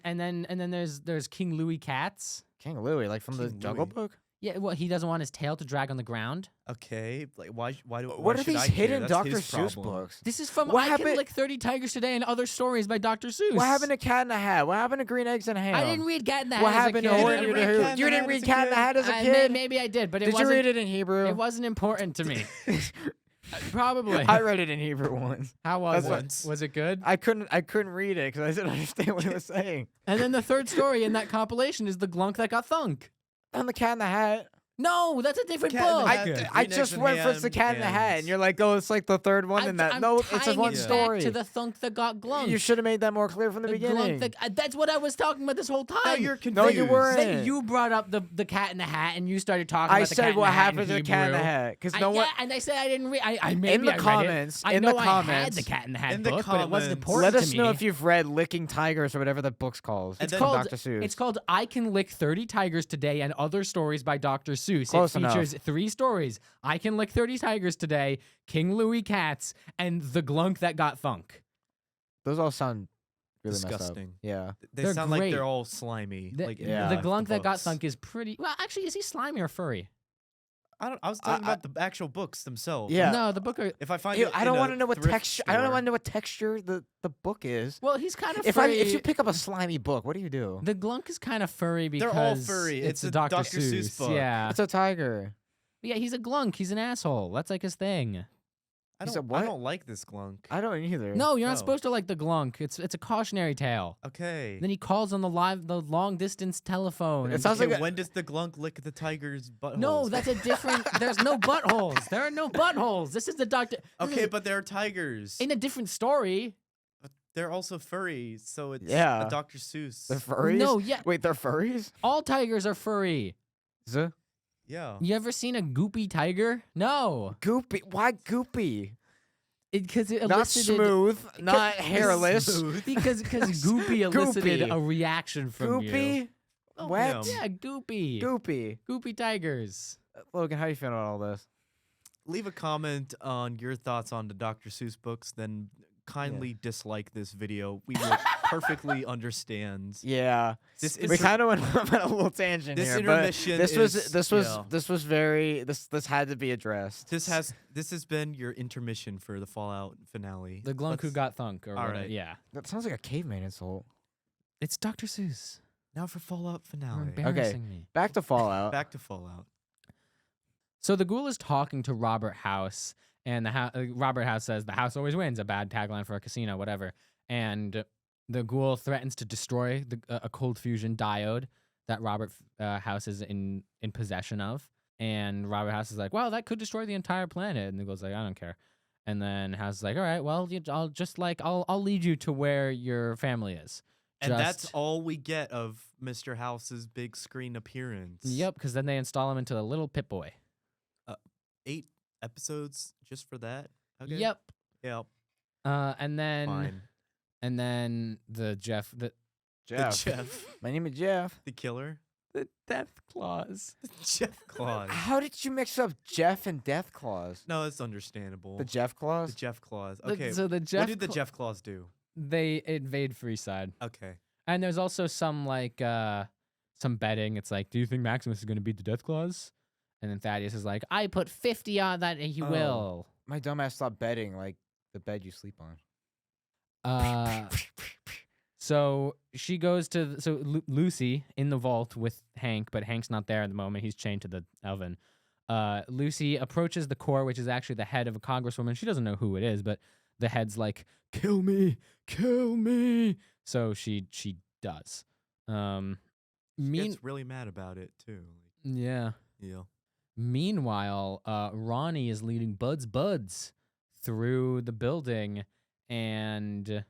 there's King Louis Cats. King Louis, like from the King Jungle Louis. Book. Yeah, well, he doesn't want his tail to drag on the ground. Okay, like why What are should these I care? hidden That's Dr. his Seuss problem. books? This is from What I Can happened- Lick 30 Tigers Today and Other Stories by Dr. Seuss. What happened to Cat in the Hat? What happened to Green Eggs and Ham? I didn't read Cat in the Hat What as a happened to kid. Horny didn't the read Who? Cat in the You didn't Hat read as a Cat in the kid? Hat as a I- kid? Maybe I did, but it Did you wasn't. read it in Hebrew? It wasn't important to me. Probably. I read it in Hebrew once. How was That's it? what- Was it good? I couldn't read it because I didn't understand what it was saying. And then the third story in that compilation is the glunk that got thunk. On the Cat in the Hat. No, that's a different Cat in the book. Hat. I, Green I Eggs just and went for the Ham Cat in the Hat, and and- you're like, oh, it's like the third one in that. I'm No, it's just tying one it story. Back to the thunk that got glunk. You should have made that more clear from the The beginning. glunk that's what I was talking about this whole time. Now you're confused. No, you weren't. Then you brought up the Cat in the Hat, and you started talking I about the said Cat in what the Hat happened to in the Cat in the Hebrew. Hat because no one. Yeah, and I said I didn't read. I maybe In the I read comments, it. I in know the I had comments- the Cat in the Hat in the book, but it wasn't comments- important Let us to know me. if you've read Licking Tigers or whatever the book's called. And It's then- called called- Dr. Seuss. It's called I Can Lick 30 Tigers Today and Other Stories by Dr. Seuss. Close it enough. features 3 stories. I Can Lick 30 Tigers Today, King Louis Cats, and The Glunk That Got Thunk. Those all sound really messed up. Disgusting. Yeah. They They're sound like great. they're all slimy. The, like in Yeah. the the Glunk That Got books. Thunk is pretty... Well, actually, is he slimy or furry? I was talking I- about the actual books themselves. Yeah. No, the book... If I find Ew, it, I don't want want to know what texture. I don't want to know what texture the book is. Well, he's kind of If furry. if you pick up a slimy book, what do you do? The Glunk is kind of furry because They're all furry. it's It's a a Dr. Dr. Seuss book. Yeah. It's a tiger. Yeah, he's a Glunk. He's an asshole. That's like his thing. I He don't, said I what? don't like this glunk. I don't either. No, you're not No. supposed to like the Glunk. It's a cautionary tale. Okay. Then he calls on the long distance telephone. It and- sounds okay, like a- when does the glunk lick the tiger's butthole? no, that's a different. There's no buttholes. There are no buttholes. This is the doctor. this Okay, is but they're tigers. in a different story. They're also furry, so it's Yeah. a Dr. Seuss. They're furries. No, yeah, Wait, they're furries. all tigers are furry. Z- yeah. You ever seen a goopy tiger? No, Goopy. Why goopy? because it Not elicited smooth. Not hairless. Smooth. because goopy elicited Goopy. a reaction from you. Goopy. Oh, Wet. Yeah, goopy. Goopy. Goopy tigers. Logan, how you feeling about all this? Leave a comment on your thoughts on the Dr. Seuss books, then kindly dislike this video. We will perfectly understand. Yeah. This We kind of went on a little tangent this here, but intermission this was is- this was yeah. this was very this had to be addressed. This has been your intermission for the Fallout finale. The Glunk who Let's- got thunk. Or all whatever. right. Yeah, That sounds like a caveman insult. it's Dr. Seuss. Now for Fallout You're finale. embarrassing me. Back to Fallout. Back to Fallout. So the ghoul is talking to Robert House, and Robert House says the house always wins. A bad tagline for a casino, whatever. And the ghoul threatens to destroy a cold fusion diode that Robert House is in possession of. And Robert House is like, "Well, that could destroy the entire planet." And the ghoul's like, "I don't care." And then House is like, "All right, well, I'll lead you to where your family is." And that's Just- all we get of Mr. House's big screen appearance. Yep, because then they install him into the little Pip-Boy. 8 episodes just for that. Okay. Yep. Yep. And then Fine. and then the Jeff the Jeff. The Jeff. My name is Jeff. The killer. Death Claws. Jeff Claus. How did you mix up Jeff and Death Claws? No, it's understandable. The Jeff Claws? The Jeff Claus. The- Okay. So the Jeff what did the Cla- Jeff Claus do? They invade Freeside. Okay. And there's also some some betting. It's like, do you think Maximus is going to beat the Death Claws? And then Thaddeus is like, I put 50 on that he Oh. will. My dumbass stopped betting like the bed you sleep on. So she goes to Lucy in the vault with Hank, but Hank's not there at the moment. He's chained to the oven. Lucy approaches the core, which is actually the head of a congresswoman. She doesn't know who it is, but the head's like, kill me, kill me. So she does. He gets really mad about it too. Yeah. Yeah. Meanwhile, Ronnie is leading Buds through the building, and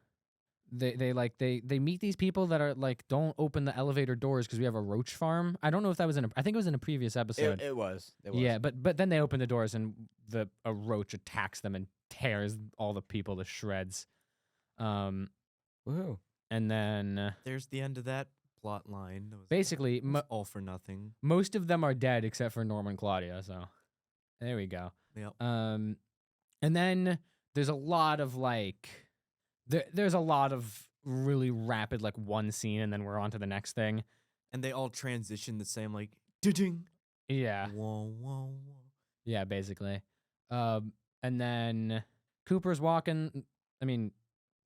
they meet these people that are like, don't open the elevator doors because we have a roach farm. I don't know if that was I think it was in a previous episode. It was. It was. Yeah, but then they open the doors and a roach attacks them and tears all the people to shreds. Woohoo. And then There's the end of that plot line. That was, basically it was all for nothing. most of them are dead except for Norman Claudia. So there we go. Yep. And then there's a lot of there's a lot of really rapid one scene, and then we're on to the next thing. And they all transition the same like ding. Yeah. Wah, wah, wah. Yeah, basically. And then Cooper's walking. I mean,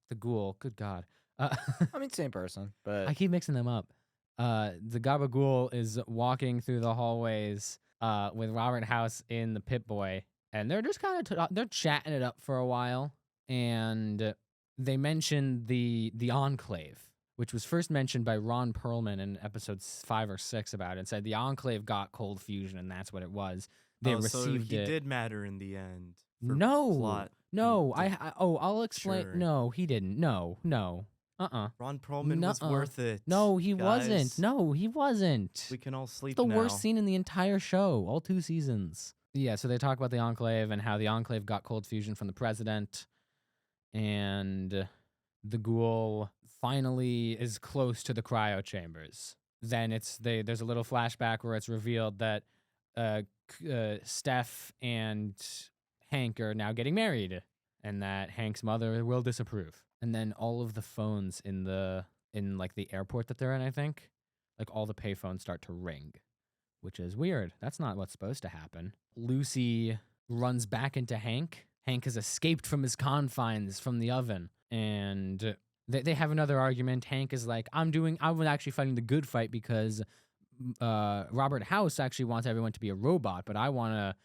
the ghoul. Good God. I mean, same person, but I keep mixing them up. The Gabagool is walking through the hallways with Robert House in the Pip Boy, and they're just kind of they're chatting it up for a while, and they mention the Enclave, which was first mentioned by Ron Perlman in episodes 5 or 6 about it. And said the Enclave got cold fusion, and that's what it was. They so received he it. did matter in the end. For No, plot. no. to- I'll explain. Sure. No, he didn't. No. Ron Perlman was Nuh-uh. worth it. No, he wasn't. guys. No, he wasn't. We can all sleep The now. worst scene in the entire show, all 2 seasons. Yeah, so they talk about the Enclave and how the Enclave got cold fusion from the president, and the ghoul finally is close to the cryo chambers. Then there's a little flashback where it's revealed that Steph and Hank are now getting married, and that Hank's mother will disapprove. And then all of the phones in like the airport that they're in, I think, like all the payphones start to ring, which is weird. That's not what's supposed to happen. Lucy runs back into Hank. Hank has escaped from his confines from the oven, and they have another argument. Hank is like, I'm actually fighting the good fight because Robert House actually wants everyone to be a robot, but I want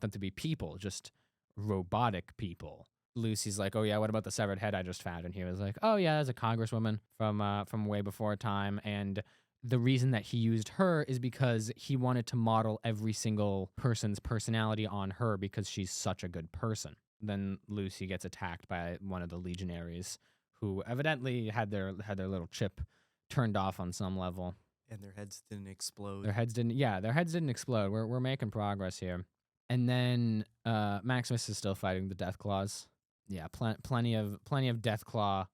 them to be people, just robotic people. Lucy's like, oh yeah, what about the severed head I just found? And he was like, oh yeah, that's a congresswoman from way before time. And the reason that he used her is because he wanted to model every single person's personality on her because she's such a good person. Then Lucy gets attacked by one of the legionaries who evidently had their little chip turned off on some level. And their heads didn't explode. Their heads didn't explode. We're making progress here. And then Maximus is still fighting the Deathclaws. Yeah, plenty of Deathclaw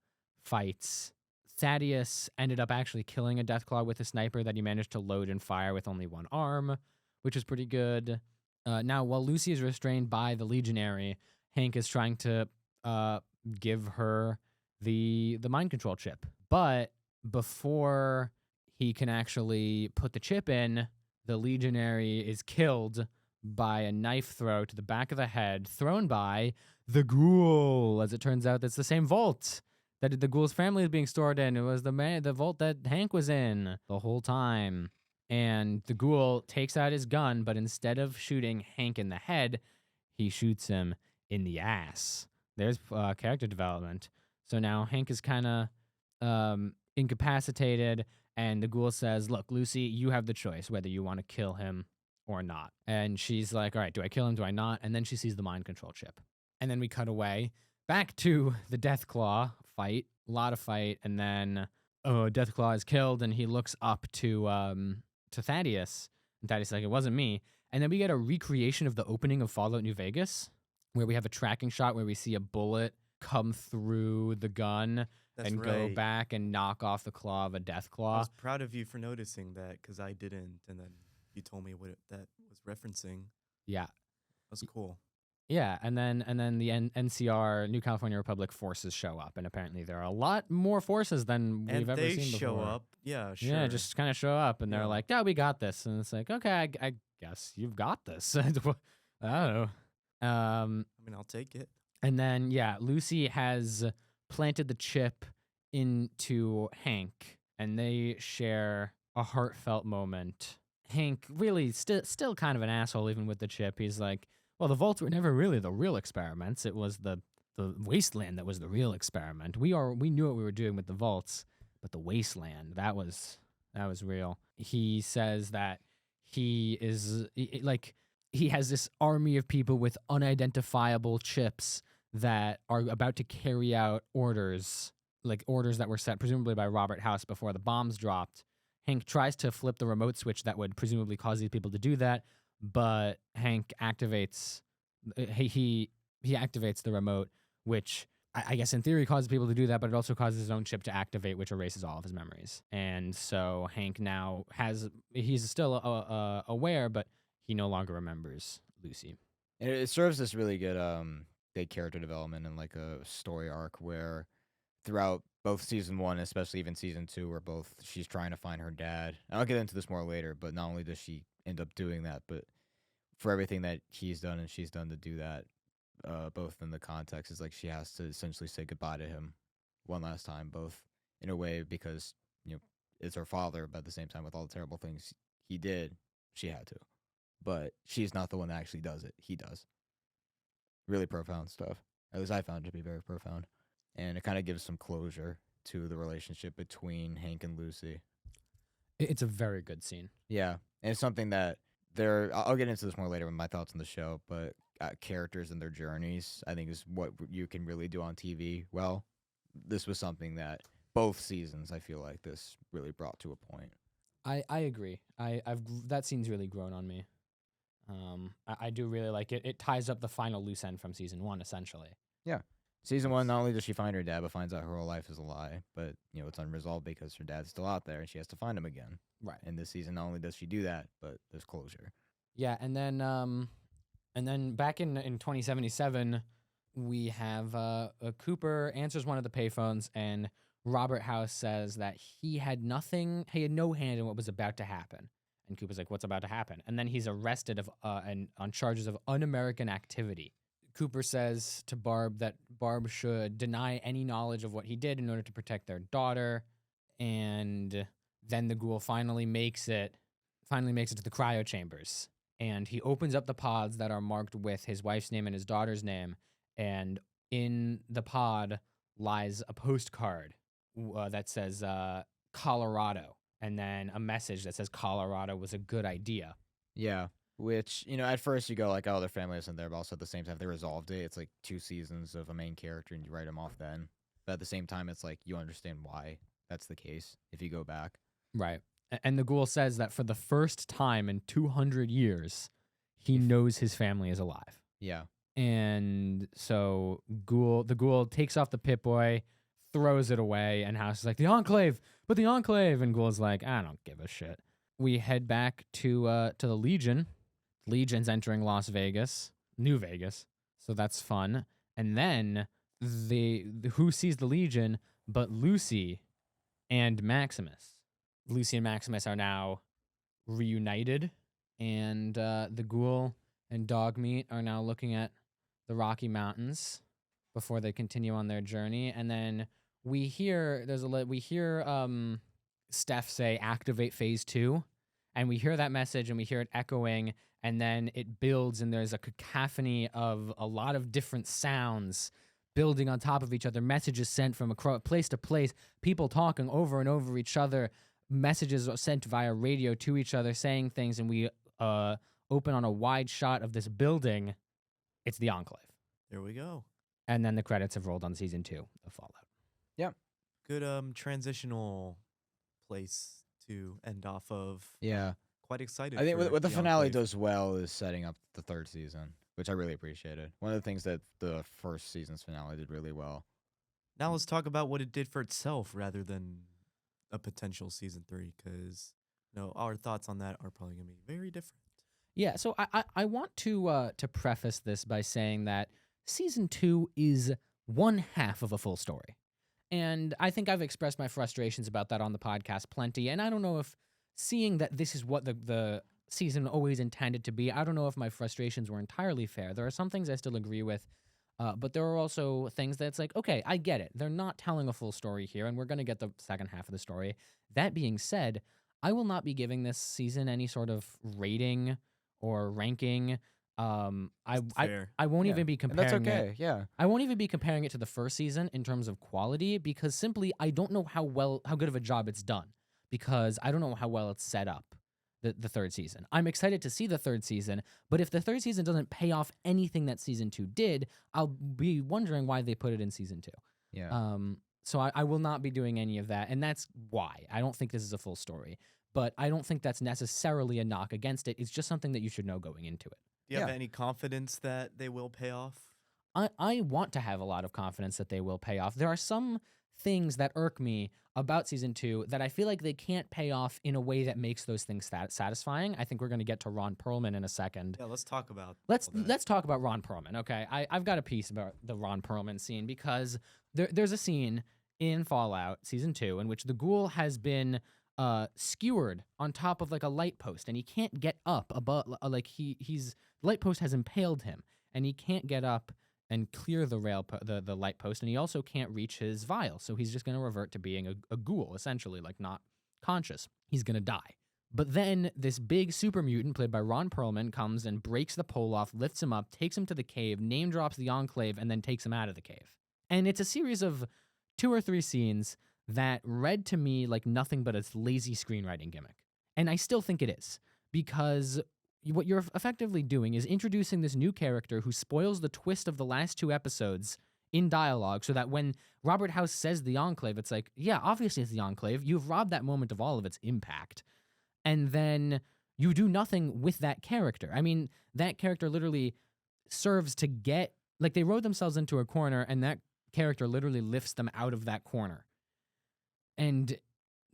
fights. Thaddeus ended up actually killing a Deathclaw with a sniper that he managed to load and fire with only one arm, which is pretty good. Now, while Lucy is restrained by the Legionary, Hank is trying to give her the mind control chip. But before he can actually put the chip in, the Legionary is killed by a knife throw to the back of the head thrown by the ghoul. As it turns out, that's the same vault that the ghoul's family is being stored in. It was the vault that Hank was in the whole time. And the ghoul takes out his gun, but instead of shooting Hank in the head, he shoots him in the ass. There's character development. So now Hank is kind of incapacitated, and the ghoul says, look, Lucy, you have the choice whether you want to kill him or not. And she's like, all right, do I kill him? Do I not? And then she sees the mind control chip. And then we cut away back to the Deathclaw fight, a lot of fight. And then Deathclaw is killed, and he looks up to Thaddeus. And Thaddeus is like, it wasn't me. And then we get a recreation of the opening of Fallout New Vegas, where we have a tracking shot where we see a bullet come through the gun That's and right. go back and knock off the claw of a I Deathclaw. was proud of you for noticing that because I didn't. And then you told me what that was referencing. Yeah. That was cool. Yeah, and then the NCR, New California Republic forces show up, and apparently there are a lot more forces than we've And ever they seen before. show up. Yeah, sure. Yeah, just kind of show up, and they're Yeah. like, "Yeah, we got this," and it's like, "Okay, I guess you've got this." I don't know. I mean, I'll take it. And then Lucy has planted the chip into Hank, and they share a heartfelt moment. Hank really still kind of an asshole even with the chip. He's like, well, the vaults were never really the real experiments. It was the wasteland that was the real experiment. We knew what we were doing with the vaults, but the wasteland, that was real. He says that he has this army of people with unidentifiable chips that are about to carry out orders that were set presumably by Robert House before the bombs dropped. Hank tries to flip the remote switch that would presumably cause these people to do that, but Hank activates he activates the remote, which I guess in theory causes people to do that, but it also causes his own chip to activate, which erases all of his memories. And so Hank now he's still aware, but he no longer remembers Lucy. It serves this really good big character development and like a story arc where throughout both season 1, especially even season 2, where both she's trying to find her dad. And I'll get into this more later, but not only does she end up doing that, but for everything that he's done and she's done to do that, both in the context is like she has to essentially say goodbye to him one last time, both in a way because, it's her father, but at the same time with all the terrible things he did, she had to. But she's not the one that actually does it. He does. Really profound stuff. At least I found it to be very profound. And it kind of gives some closure to the relationship between Hank and Lucy. It's a very good scene. Yeah. And it's something that I'll get into this more later with my thoughts on the show, but characters and their journeys, I think, is what you can really do on TV. Well, this was something that both seasons, I feel like this really brought to a point. I agree. That scene's really grown on me. I do really like it. It ties up the final loose end from season 1, essentially. Season 1, not only does she find her dad, but finds out her whole life is a lie. But, it's unresolved because her dad's still out there and she has to find him again. Right. And this season, not only does she do that, but there's closure. Yeah, and then back in 2077, we have Cooper answers one of the payphones, and Robert House says that he had no hand in what was about to happen. And Cooper's like, "What's about to happen?" And then he's arrested on charges of un-American activity. Cooper says to Barb that Barb should deny any knowledge of what he did in order to protect their daughter. And then the ghoul finally makes it to the cryo chambers. And he opens up the pods that are marked with his wife's name and his daughter's name. And in the pod lies a postcard that says Colorado. And then a message that says Colorado was a good idea. Yeah. Which, at first you go like, oh, their family isn't there, but also at the same time, they resolved it. It's like 2 seasons of a main character and you write him off then. But at the same time, it's like you understand why that's the case if you go back. Right. And the ghoul says that for the first time in 200 years, he knows his family is alive. Yeah. And so the ghoul takes off the Pip-Boy, throws it away, and House is like, the Enclave! But the Enclave! And Ghoul's like, I don't give a shit. We head back to the Legion. Legion's entering Las Vegas, New Vegas, so that's fun. And then who sees the Legion but Lucy and Maximus? Lucy and Maximus are now reunited, and the Ghoul and Dogmeat are now looking at the Rocky Mountains before they continue on their journey. And then we hear Steph say activate phase 2. And we hear that message and we hear it echoing, and then it builds, and there's a cacophony of a lot of different sounds building on top of each other, messages sent from place to place, people talking over and over each other, messages sent via radio to each other saying things, and we open on a wide shot of this building. It's the Enclave. There we go. And then the credits have rolled on season 2 of Fallout. Good transitional place to end off of. Yeah. Quite excited. I think for what the finale Enclave. does well is setting up the 3rd season, which I really appreciated. One of the things that the first season's finale did really well. Now let's talk about what it did for itself rather than a potential season 3, because our thoughts on that are probably going to be very different. Yeah, so I want to preface this by saying that season 2 is one half of a full story. And I think I've expressed my frustrations about that on the podcast plenty. And I don't know if seeing that this is what the season always intended to be, I don't know if my frustrations were entirely fair. There are some things I still agree with, but there are also things that's like, okay, I get it. They're not telling a full story here, and we're going to get the second half of the story. That being said, I will not be giving this season any sort of rating or ranking. I won't even be And comparing that's it. okay. Yeah. I won't even be comparing it to the first season in terms of quality, because simply I don't know how good of a job it's done, because I don't know how well it's set up, the 3rd season. I'm excited to see the 3rd season, but if the 3rd season doesn't pay off anything that season 2 did, I'll be wondering why they put it in season 2. Yeah. So I will not be doing any of that, and that's why. I don't think this is a full story, but I don't think that's necessarily a knock against it. It's just something that you should know going into it. Do you have Yeah. any confidence that they will pay off? I want to have a lot of confidence that they will pay off. There are some things that irk me about season 2 that I feel like they can't pay off in a way that makes those things satisfying. I think we're going to get to Ron Perlman in a second. Yeah, let's talk about Let's all that. let's talk about Ron Perlman. Okay, I've got a piece about the Ron Perlman scene, because there's a scene in Fallout Season 2 in which the ghoul has been skewered on top of like a light post, and he can't get up above. Like he's light post has impaled him, and he can't get up and clear the the light post, and he also can't reach his vial, so he's just going to revert to being a ghoul, essentially, like not conscious. He's going to die. But then this big super mutant played by Ron Perlman comes and breaks the pole off, lifts him up, takes him to the cave, name drops the Enclave, and then takes him out of the cave. And it's a series of 2 or 3 scenes that read to me like nothing but a lazy screenwriting gimmick. And I still think it is, because what you're effectively doing is introducing this new character who spoils the twist of the last 2 episodes in dialogue, so that when Robert House says the Enclave, it's like, yeah, obviously it's the Enclave. You've robbed that moment of all of its impact. And then you do nothing with that character. I mean, that character literally serves to get, like, they rode themselves into a corner, and that character literally lifts them out of that corner. And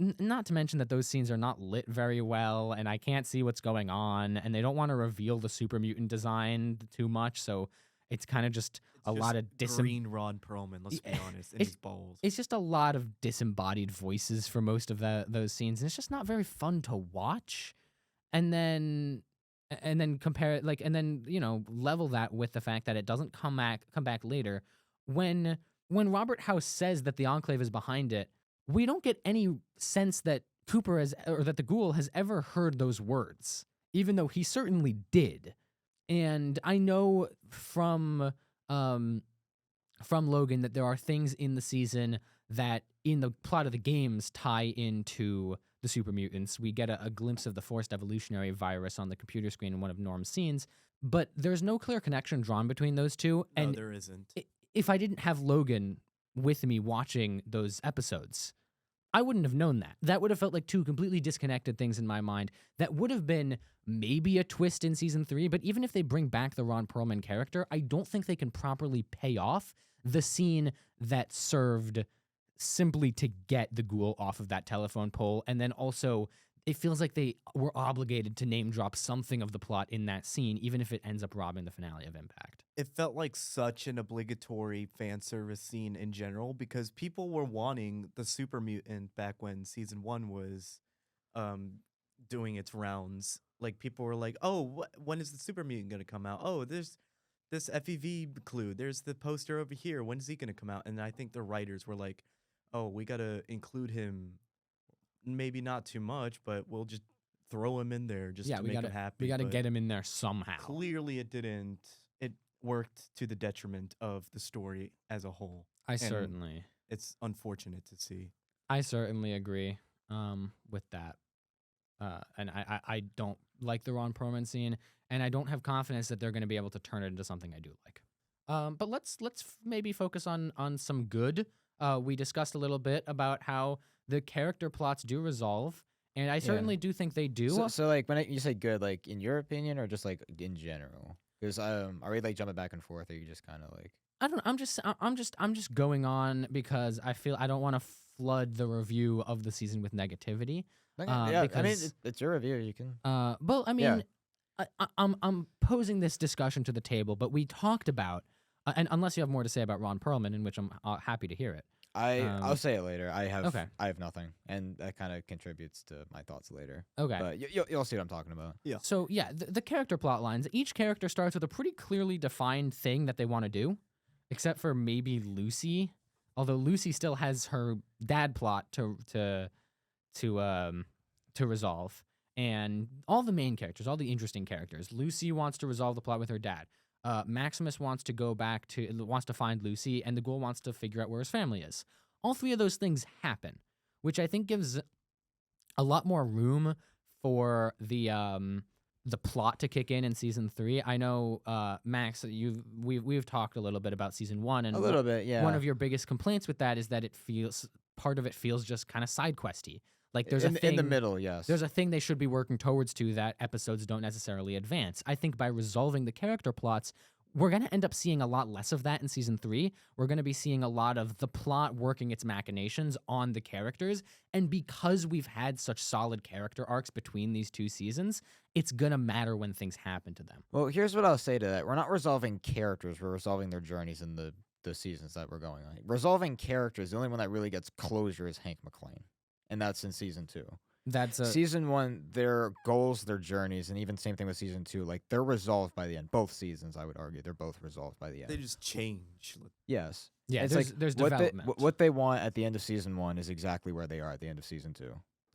not to mention that those scenes are not lit very well, and I can't see what's going on, and they don't want to reveal the super mutant design too much, so it's kind of just a lot of green Ron Perlman, let's be honest, in his balls. It's just a lot of disembodied voices for most of those scenes, and it's just not very fun to watch. And then compare it, like, and then, you know, level that with the fact that it doesn't come back later. When Robert House says that the Enclave is behind it, we don't get any sense that Cooper or that the ghoul has ever heard those words, even though he certainly did. And I know from Logan that there are things in the season that in the plot of the games tie into the super mutants. We get a glimpse of the forced evolutionary virus on the computer screen in one of Norm's scenes, but there's no clear connection drawn between those two. No, And there isn't. if I didn't have Logan with me watching those episodes, I wouldn't have known that. That would have felt like 2 completely disconnected things in my mind. That would have been maybe a twist in season 3, but even if they bring back the Ron Perlman character, I don't think they can properly pay off the scene that served simply to get the ghoul off of that telephone pole. And then also, it feels like they were obligated to name drop something of the plot in that scene, even if it ends up robbing the finale of impact. It felt like such an obligatory fan service scene in general, because people were wanting the super mutant back when season 1 was doing its rounds. Like, people were like, oh, when is the super mutant going to come out? Oh, there's this FEV clue. There's the poster over here. When is he going to come out? And I think the writers were like, oh, we got to include him. Maybe not too much, but we'll just throw him in there just to make him happy. We got to But get him in there somehow. clearly it didn't. It worked to the detriment of the story as a whole. It's unfortunate to see. I certainly agree with that. And I don't like the Ron Perlman scene, and I don't have confidence that they're going to be able to turn it into something I do like. But let's maybe focus on some good. We discussed a little bit about how the character plots do resolve, and I certainly do think they do. So like, when you say good, like in your opinion, or just like in general? Because are we like jumping back and forth, or are you just kind of like? I don't know. I'm just going on because I feel I don't want to flood the review of the season with negativity. Yeah, I mean, because, it's your review. You can. Well, I mean, I'm posing this discussion to the table, but we talked about, and unless you have more to say about Ron Perlman, in which I'm happy to hear it. I'll say it later. I have nothing, and that kind of contributes to my thoughts later. Okay, but you'll see what I'm talking about. Yeah. So yeah, the character plot lines. Each character starts with a pretty clearly defined thing that they want to do, except for maybe Lucy. Although Lucy still has her dad plot to resolve, and all the main characters, all the interesting characters. Lucy wants to resolve the plot with her dad. Maximus wants to find Lucy, and the ghoul wants to figure out where his family is. All 3 of those things happen, which I think gives a lot more room for the plot to kick in season 3. I know, Max, we've talked a little bit about season 1, and a little bit, yeah. One of your biggest complaints with that is that part of it feels just kind of side questy. Like there's a thing in the middle, yes. There's a thing they should be working towards that episodes don't necessarily advance. I think by resolving the character plots, we're going to end up seeing a lot less of that in season 3. We're going to be seeing a lot of the plot working its machinations on the characters. And because we've had such solid character arcs between these 2 seasons, it's going to matter when things happen to them. Well, here's what I'll say to that. We're not resolving characters. We're resolving their journeys in the the seasons that we're going on. Resolving characters, the only one that really gets closure is Hank McClane, and that's in season 2. That's a Season 1, their goals, their journeys, and even same thing with season 2. Like they're resolved by the end. Both seasons, I would argue, they're both resolved by the end. They just change. Yes. yeah. It's There's what development. what they want at the end of season 1 is exactly where they are at the end of season 2.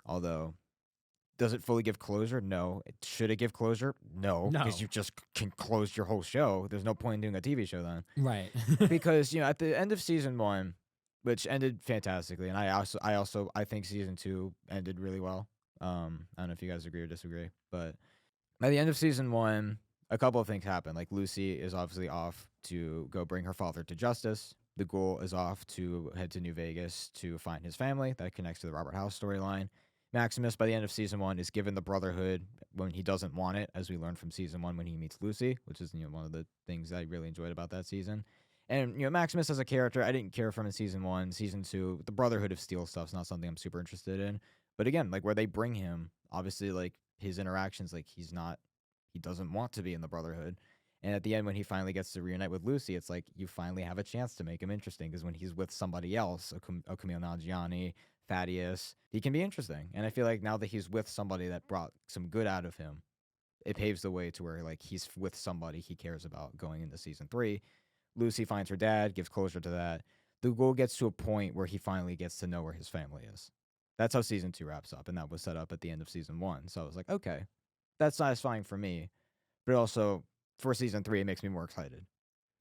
Although, does it fully give closure? No. Should it give closure? No. No. Because you just can close your whole show. There's no point in doing a TV show then. Right. Because at the end of season 1, which ended fantastically, and I think season 2 ended really well. I don't know if you guys agree or disagree, but by the end of season 1, a couple of things happen. Like Lucy is obviously off to go bring her father to justice. The Ghoul is off to head to New Vegas to find his family. That connects to the Robert House storyline. Maximus, by the end of season 1, is given the Brotherhood when he doesn't want it, as we learned from season 1 when he meets Lucy, which is one of the things I really enjoyed about that season. And Maximus as a character, I didn't care for him in season 1. Season 2, the Brotherhood of Steel stuff's not something I'm super interested in. But again, like where they bring him, obviously, like his interactions, like he doesn't want to be in the Brotherhood. And at the end, when he finally gets to reunite with Lucy, it's like you finally have a chance to make him interesting. Because when he's with somebody else, Camille Nanjiani, Thaddeus, he can be interesting. And I feel like now that he's with somebody that brought some good out of him, it paves the way to where like he's with somebody he cares about going into season 3. Lucy finds her dad, gives closure to that. The Ghoul gets to a point where he finally gets to know where his family is. That's how season 2 wraps up, and that was set up at the end of season 1. So I was like, okay, that's satisfying for me. But also, for season 3, it makes me more excited.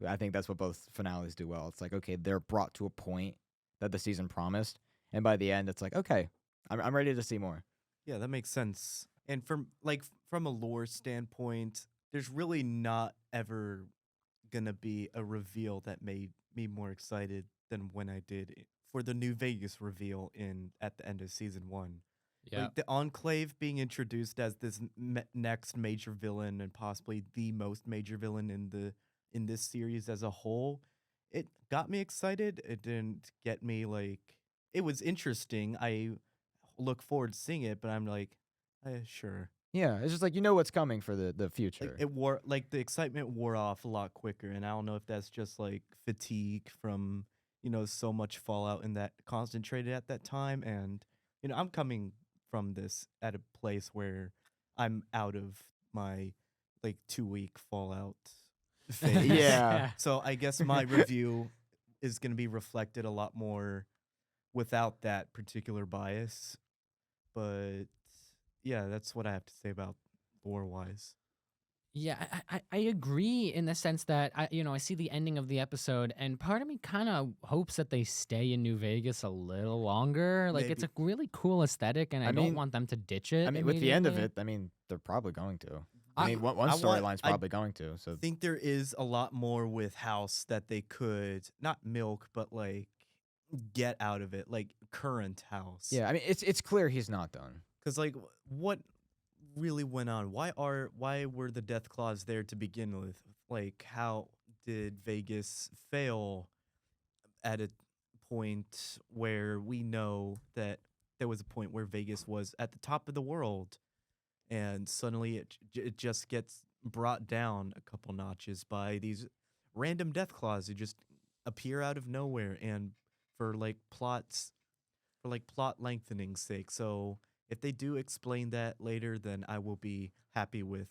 I think that's what both finales do well. It's like, okay, they're brought to a point that the season promised, and by the end, it's like, okay, I'm ready to see more. Yeah, that makes sense. And from a lore standpoint, there's really not ever gonna be a reveal that made me more excited than when I did for the New Vegas reveal at the end of season 1. Yeah. Like the Enclave being introduced as this next major villain and possibly the most major villain in this series as a whole, it got me excited. It didn't get me like it was interesting. I look forward to seeing it, but I'm like, sure. Yeah, it's just like what's coming for the future. The excitement wore off a lot quicker, and I don't know if that's just like fatigue from so much fallout in that concentrated at that time, and I'm coming from this at a place where I'm out of my like 2-week fallout phase. Yeah. So I guess my review is going to be reflected a lot more without that particular bias, but yeah, that's what I have to say about lore-wise. Yeah, I agree in the sense that I see the ending of the episode, and part of me kind of hopes that they stay in New Vegas a little longer. Like it's a really cool aesthetic, and I don't mean- want them to ditch it. I mean, with the end of immediately. it, I mean, they're probably going to. I- I mean, one I storyline's I probably going to. So think there is a lot more with House that they could not milk, but like get out of it, like current House. yeah, I mean, it's clear he's not done. Because like what really went on? Why were the death claws there to begin with? Like how did Vegas fail at a point where we know that there was a point where Vegas was at the top of the world, and suddenly it just gets brought down a couple notches by these random death claws who just appear out of nowhere and for plot lengthening's sake. So if they do explain that later, then I will be happy with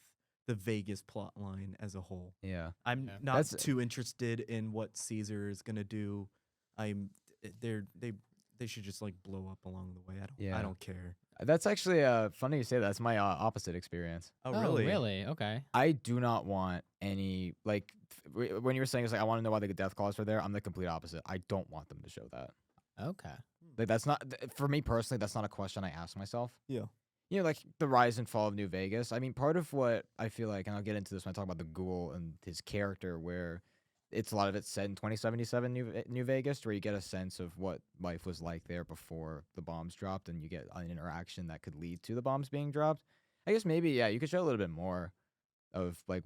the Vegas plot line as a whole. Yeah. I'm Yeah. not That's- too interested in what Caesar is gonna do. They should just like blow up along the way. I Yeah. don't care. That's actually funny you say that. That's my opposite experience. Oh, Oh, really? really? Okay. I do not want any when you were saying it's like I want to know why the death claws are there. I'm the complete opposite. I don't want them to show that. Okay. Like that's not for me personally. That's not a question I ask myself. Yeah. Like the rise and fall of New Vegas. I mean, part of what I feel like, and I'll get into this when I talk about the Ghoul and his character, where it's a lot of it's set in 2077 New Vegas, where you get a sense of what life was like there before the bombs dropped, and you get an interaction that could lead to the bombs being dropped. I guess maybe you could show a little bit more of like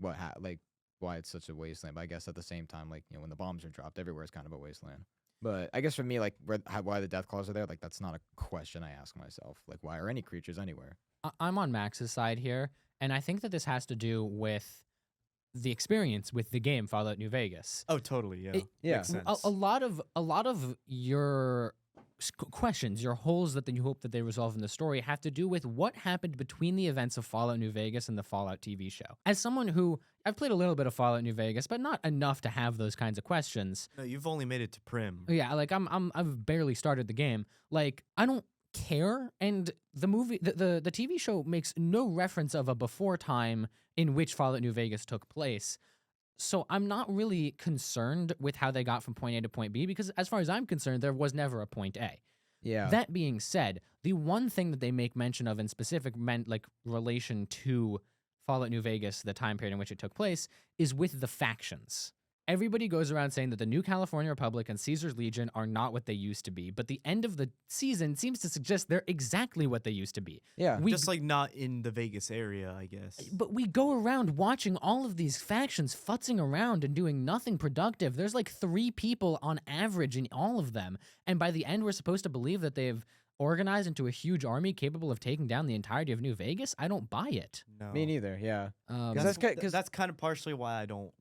why it's such a wasteland. But I guess at the same time, when the bombs are dropped, everywhere is kind of a wasteland. But I guess for me, why the death claws are there, that's not a question I ask myself. Like, why are any creatures anywhere? I'm on Max's side here, and I think that this has to do with the experience with the game Fallout New Vegas. Oh, totally. Yeah. Yeah. Makes sense. A lot of your questions, your holes that you hope that they resolve in the story, have to do with what happened between the events of Fallout New Vegas and the Fallout TV show. As someone who I've played a little bit of Fallout New Vegas, but not enough to have those kinds of questions. No, you've only made it to Prim. Yeah, like I've barely started the game. Like I don't care, and the movie, the TV show makes no reference of a before time in which Fallout New Vegas took place. So I'm not really concerned with how they got from point A to point B, because as far as I'm concerned, there was never a point A. Yeah. That being said, the one thing that they make mention of in specific relation to Fallout New Vegas, the time period in which it took place, is with the factions. Everybody goes around saying that the New California Republic and Caesar's Legion are not what they used to be, but the end of the season seems to suggest they're exactly what they used to be. Yeah. Just like not in the Vegas area, I guess. But we go around watching all of these factions futzing around and doing nothing productive. There's like 3 people on average in all of them, and by the end we're supposed to believe that they've organized into a huge army capable of taking down the entirety of New Vegas? I don't buy it. No. Me neither. Yeah. That's, that's kind of partially why I don't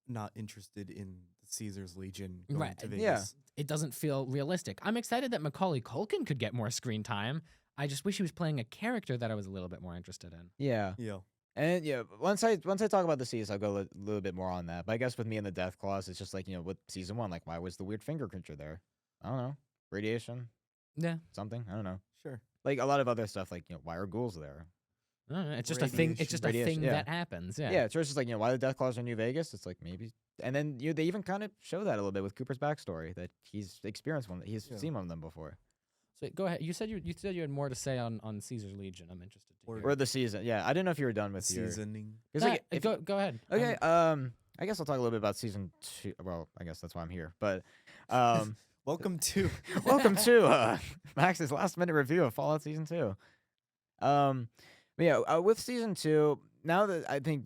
not interested in Caesar's Legion going Right, to Vegas. yeah. It doesn't feel realistic. I'm excited that Macaulay Culkin could get more screen time. I just wish he was playing a character that I was a little bit more interested in. Yeah. Yeah. And yeah, once I talk about the season, I'll go a little bit more on that. But I guess with me and the Death Claws, it's just like, with season 1, like, why was the weird finger creature there? I don't know. Radiation? Yeah. Something? I don't know. Sure. Like a lot of other stuff, like, why are ghouls there? I don't know, it's just a thing. It's just a Radiation, thing yeah. that happens. Yeah. Yeah, it's just like, why the Death Claws are in New Vegas? It's like maybe, and then they even kind of show that a little bit with Cooper's backstory, that he's experienced one, he's seen one of them before. So go ahead. You said you had more to say on Caesar's Legion. I'm interested to hear. Or the season, yeah. I didn't know if you were done with your Seasoning. 'cause, like, if go ahead. okay, I guess I'll talk a little bit about season 2. Well, I guess that's why I'm here. But Welcome to welcome to Max's last minute review of Fallout Season 2. But yeah, with Season 2, now that I think,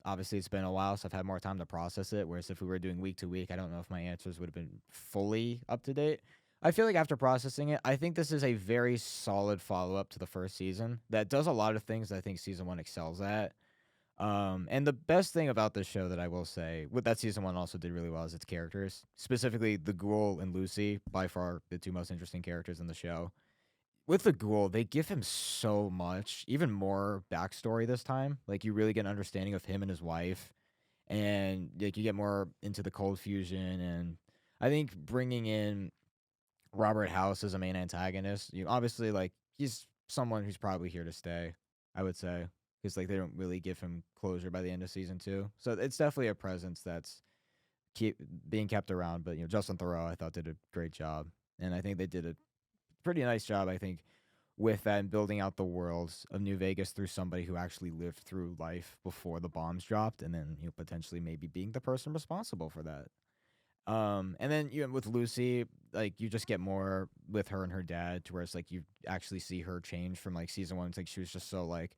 obviously it's been a while, so I've had more time to process it, whereas if we were doing week to week, I don't know if my answers would have been fully up to date. I feel like after processing it, I think this is a very solid follow-up to the first season that does a lot of things that I think Season 1 excels at. And the best thing about this show that I will say, what that Season 1 also did really well, is its characters. Specifically, the Ghoul and Lucy, by far the 2 most interesting characters in the show. With the Ghoul, they give him so much, even more backstory this time. Like, you really get an understanding of him and his wife. And like, you get more into the cold fusion. And I think bringing in Robert House as a main antagonist, obviously, like, he's someone who's probably here to stay, I would say. Because, like, they don't really give him closure by the end of Season 2. So it's definitely a presence that's being kept around. But, Justin Theroux, I thought, did a great job. And I think they did a pretty nice job, I think, with that and building out the worlds of New Vegas through somebody who actually lived through life before the bombs dropped, and then potentially maybe being the person responsible for that. And then with Lucy, like, you just get more with her and her dad, to where it's like you actually see her change from like Season 1. It's like she was just so like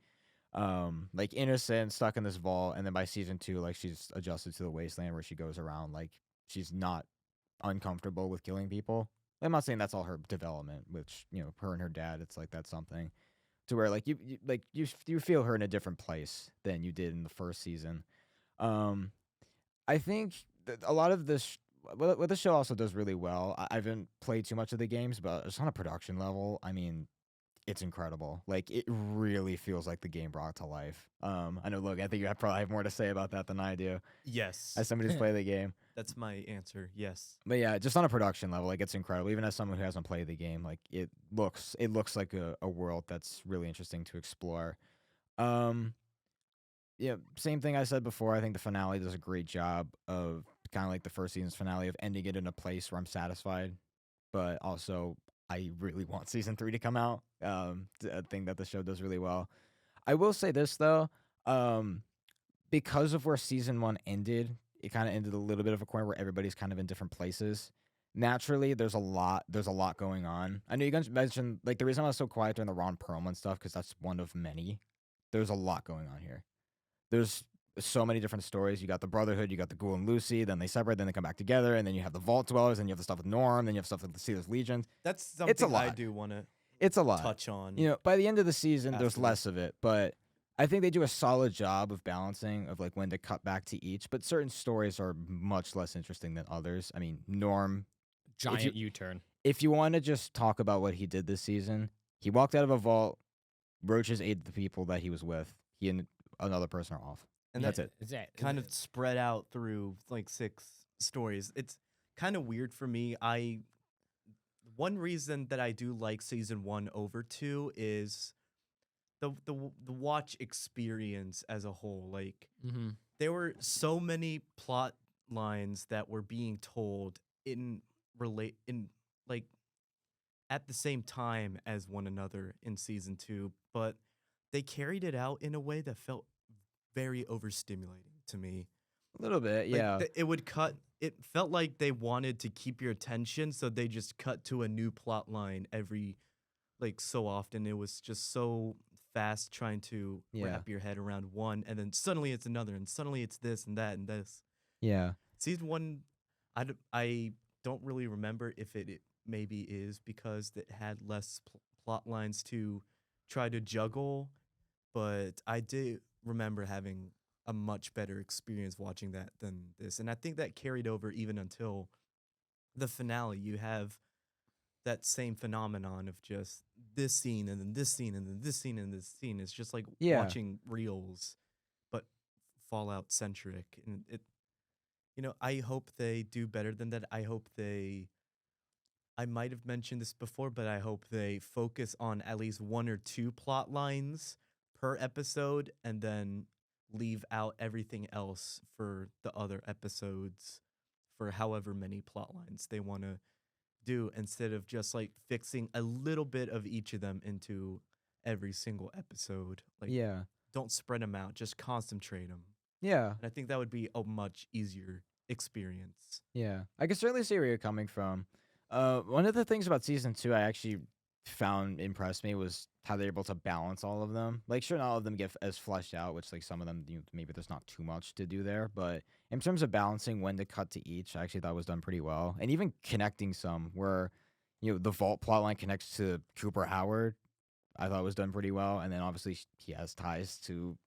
innocent, stuck in this vault, and then by Season 2, like, she's adjusted to the wasteland where she goes around, like, she's not uncomfortable with killing people. I'm not saying that's all her development, which, her and her dad, it's like that's something to where like you feel her in a different place than you did in the first season. I think that a lot of this, what the show also does really well, I haven't played too much of the games, but just on a production level, I mean, it's incredible. Like, it really feels like the game brought to life. I know, look, I think you probably have more to say about that than I do, Yes. as somebody who's played the game. That's my answer. Yes. But yeah, just on a production level, like, it's incredible. Even as someone who hasn't played the game, like, it looks like a world that's really interesting to explore. Yeah, same thing I said before. I think the finale does a great job of kind of like the first season's finale of ending it in a place where I'm satisfied, but also I really want Season 3 to come out. A thing that the show does really well. I will say this though, because of where Season 1 ended, it kind of ended a little bit of a corner where everybody's kind of in different places. Naturally, there's a lot going on. I know you guys mentioned, like, the reason I was so quiet during the Ron Perlman stuff, because that's one of many. There's a lot going on here. There's so many different stories. You got the Brotherhood, you got the Ghoul and Lucy, then they separate, then they come back together, and then you have the Vault Dwellers, and you have the stuff with Norm, then you have stuff with the Caesar's Legion. That's something It's a lot. I do want to It's a lot. touch on. By the end of the season, there's After. less of it, but I think they do a solid job of balancing of like when to cut back to each, but certain stories are much less interesting than others. I mean, Norm, Giant U-turn. if you want to just talk about what he did this season, he walked out of a vault. Roaches ate the people that he was with. He and another person are off. And That's that it. kind of spread out through like 6 stories. It's kind of weird for me. One reason that I do like season 1 over 2 is the watch experience as a whole. Like Mm-hmm. there were so many plot lines that were being told in like at the same time as one another in season 2, but they carried it out in a way that felt very overstimulating to me. A little bit, Like, yeah. it would cut. It felt like they wanted to keep your attention, so they just cut to a new plot line every, like, so often. It was just so fast trying to Yeah. wrap your head around one, and then suddenly it's another, and suddenly it's this and that and this. Yeah. Season 1, I don't really remember if it maybe is because it had less plot lines to try to juggle, but I did remember having a much better experience watching that than this. And I think that carried over even until the finale. You have that same phenomenon of just this scene and then this scene and then this scene and this scene. It's just like Yeah. watching reels, but Fallout centric. And I hope they do better than that. I might have mentioned this before, but I hope they focus on at least 1 or 2 plot lines per episode and then leave out everything else for the other episodes for however many plot lines they want to do, instead of just like fixing a little bit of each of them into every single episode. Like, Yeah. don't spread them out, just concentrate them. Yeah. And I think that would be a much easier experience. Yeah. I can certainly see where you're coming from. One of the things about season 2 I actually found impressed me was how they're able to balance all of them. Like, sure, not all of them get as fleshed out, which like some of them maybe there's not too much to do there, but in terms of balancing when to cut to each, I actually thought was done pretty well. And even connecting some where the vault plotline connects to Cooper Howard, I thought was done pretty well. And then obviously he has ties to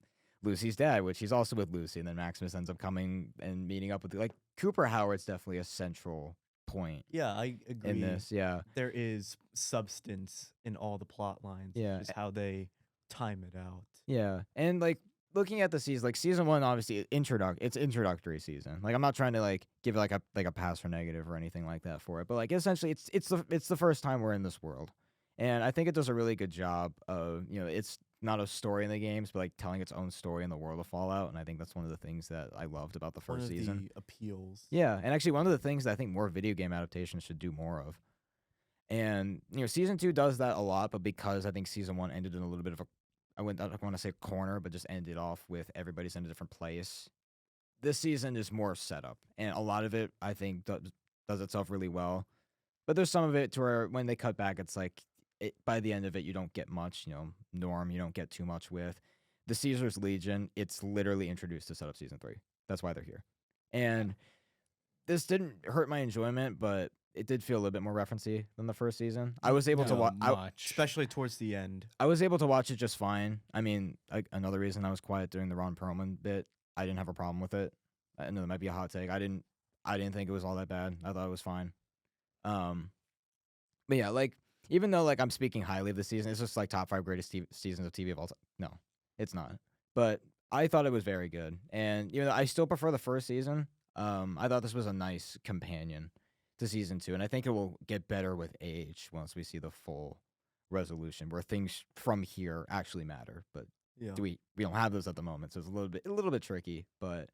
Lucy's dad, which he's also with Lucy, and then Maximus ends up coming and meeting up with like Cooper Howard's definitely a central point Yeah, I agree. in this. Yeah. There is substance in all the plot lines. Yeah. Just how they time it out. Yeah. And like looking at the season, like season 1 obviously it's introductory season. Like I'm not trying to like give like a pass or negative or anything like that for it, but like essentially it's the first time we're in this world. And I think it does a really good job of, it's not a story in the games, but like telling its own story in the world of Fallout. And I think that's one of the things that I loved about the One first of season. the appeals. Yeah, and actually one of the things that I think more video game adaptations should do more of. And season 2 does that a lot, but because I think season 1 ended in a little bit of I don't want to say corner, but just ended off with everybody's in a different place. This season is more setup, and a lot of it I think does itself really well. But there's some of it to where when they cut back, it's like by the end of it you don't get much. Norm you don't get too much with. The Caesar's Legion, it's literally introduced to set up season 3. That's why they're here. And this didn't hurt my enjoyment, but it did feel a little bit more referencey than the first season. I was able to watch, Especially towards the end. I was able to watch it just fine. I mean, another reason I was quiet during the Ron Perlman bit, I didn't have a problem with it. I know that might be a hot take. I didn't think it was all that bad. I thought it was fine. But yeah, like even though like I'm speaking highly of the season, it's just like top 5 greatest seasons of TV of all time. No, it's not. But I thought it was very good, and I still prefer the first season. I thought this was a nice companion to season 2, and I think it will get better with age once we see the full resolution where things from here actually matter. But Yeah. we don't have those at the moment, so it's a little bit tricky. But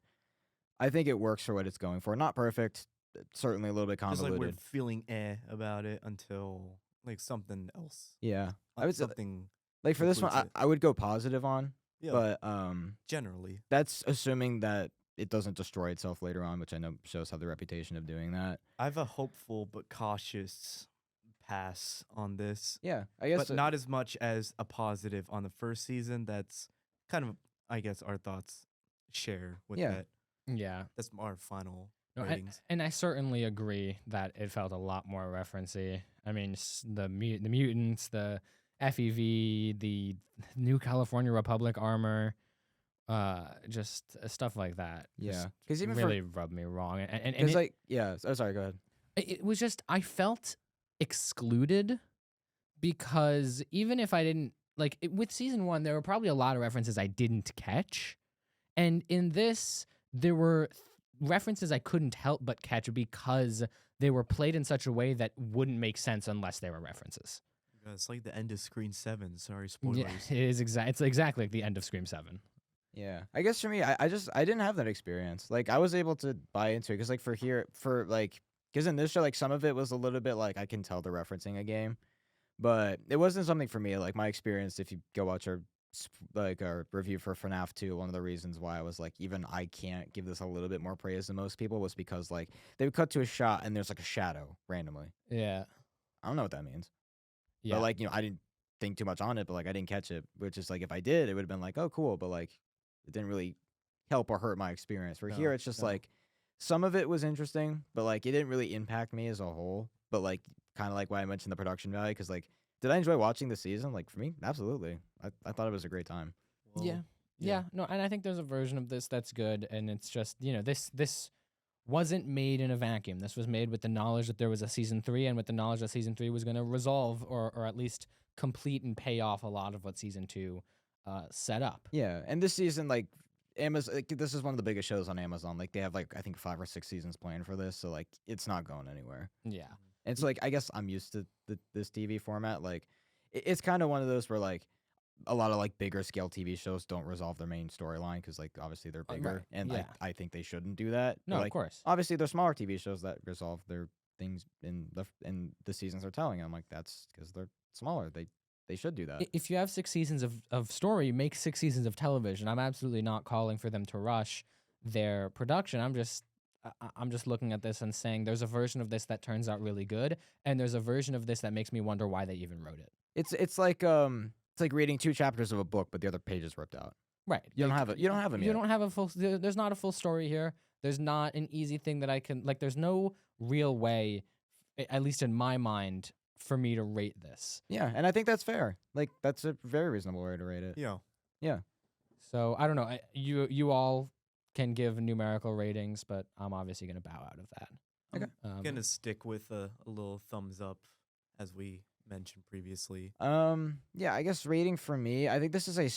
I think it works for what it's going for. Not perfect, certainly a little bit Just like convoluted. we're feeling about it until like something else. Yeah, I would say something like for this one, concludes it. I would go positive on, Yeah. but generally. that's assuming that it doesn't destroy itself later on, which I know shows have the reputation of doing that. I have a hopeful but cautious pass on this. Yeah, I guess. But not as much as a positive on the first season. That's kind of, I guess, our thoughts share with Yeah. that. Yeah. That's our final No, ratings. and I certainly agree that it felt a lot more referencey. I mean, the mutants, FEV, the New California Republic armor, just stuff like that. Yeah, just because even really rubbed me wrong. And because it, like yeah. Oh, sorry. Go ahead. it was just I felt excluded because even if I didn't like it, with season 1, there were probably a lot of references I didn't catch, and in this there were references I couldn't help but catch because they were played in such a way that wouldn't make sense unless they were references. Yeah, it's like the end of Screen 7. Sorry, Yeah, spoilers. it is it's exactly like the end of Scream 7. Yeah, I guess for me, I didn't have that experience. Like I was able to buy into it because like because in this show like some of it was a little bit like I can tell they're referencing a game, but it wasn't something for me. Like my experience, if you go watch our review for FNAF 2, one of the reasons why I was like even I can't give this a little bit more praise than most people was because like they would cut to a shot and there's like a shadow randomly. Yeah. I don't know what that means. Yeah. But like, I didn't think too much on it, but like I didn't catch it, which is like if I did, it would have been like, oh cool, but like it didn't really help or hurt my experience. For here No, it's just no. like some of it was interesting, but like it didn't really impact me as a whole. But like kind of like why I mentioned the production value, because like did I enjoy watching the season? Like for me, absolutely. I thought it was a great time. Well, Yeah. No, and I think there's a version of this that's good, and it's just, this wasn't made in a vacuum. This was made with the knowledge that there was a season 3 and with the knowledge that season 3 was going to resolve or at least complete and pay off a lot of what season 2 set up. Yeah, and this season, like Amazon, like, this is one of the biggest shows on Amazon. Like they have like I think 5 or 6 seasons planned for this, so like it's not going anywhere. Yeah. And so like I guess I'm used to this TV format. Like it's kind of one of those where like a lot of like bigger scale TV shows don't resolve their main storyline because like obviously they're bigger, right, and yeah. I think they shouldn't do that. No, But, of like, course. obviously there's smaller TV shows that resolve their things in the seasons they're telling. I'm like that's because they're smaller. They should do that. If you have 6 seasons of story, make 6 seasons of television. I'm absolutely not calling for them to rush their production. I'm just looking at this and saying there's a version of this that turns out really good, and there's a version of this that makes me wonder why they even wrote it. It's like reading 2 chapters of a book, but the other page is ripped out. Right. You don't have it. You don't have them You yet. don't have a full. There's not a full story here. There's not an easy thing that I can like. There's no real way, at least in my mind, for me to rate this. Yeah, and I think that's fair. Like that's a very reasonable way to rate it. Yeah. So I don't know. You all can give numerical ratings, but I'm obviously gonna bow out of that. Okay. I'm gonna stick with a little thumbs up, as we mentioned previously. Yeah, I guess rating for me, I think this is a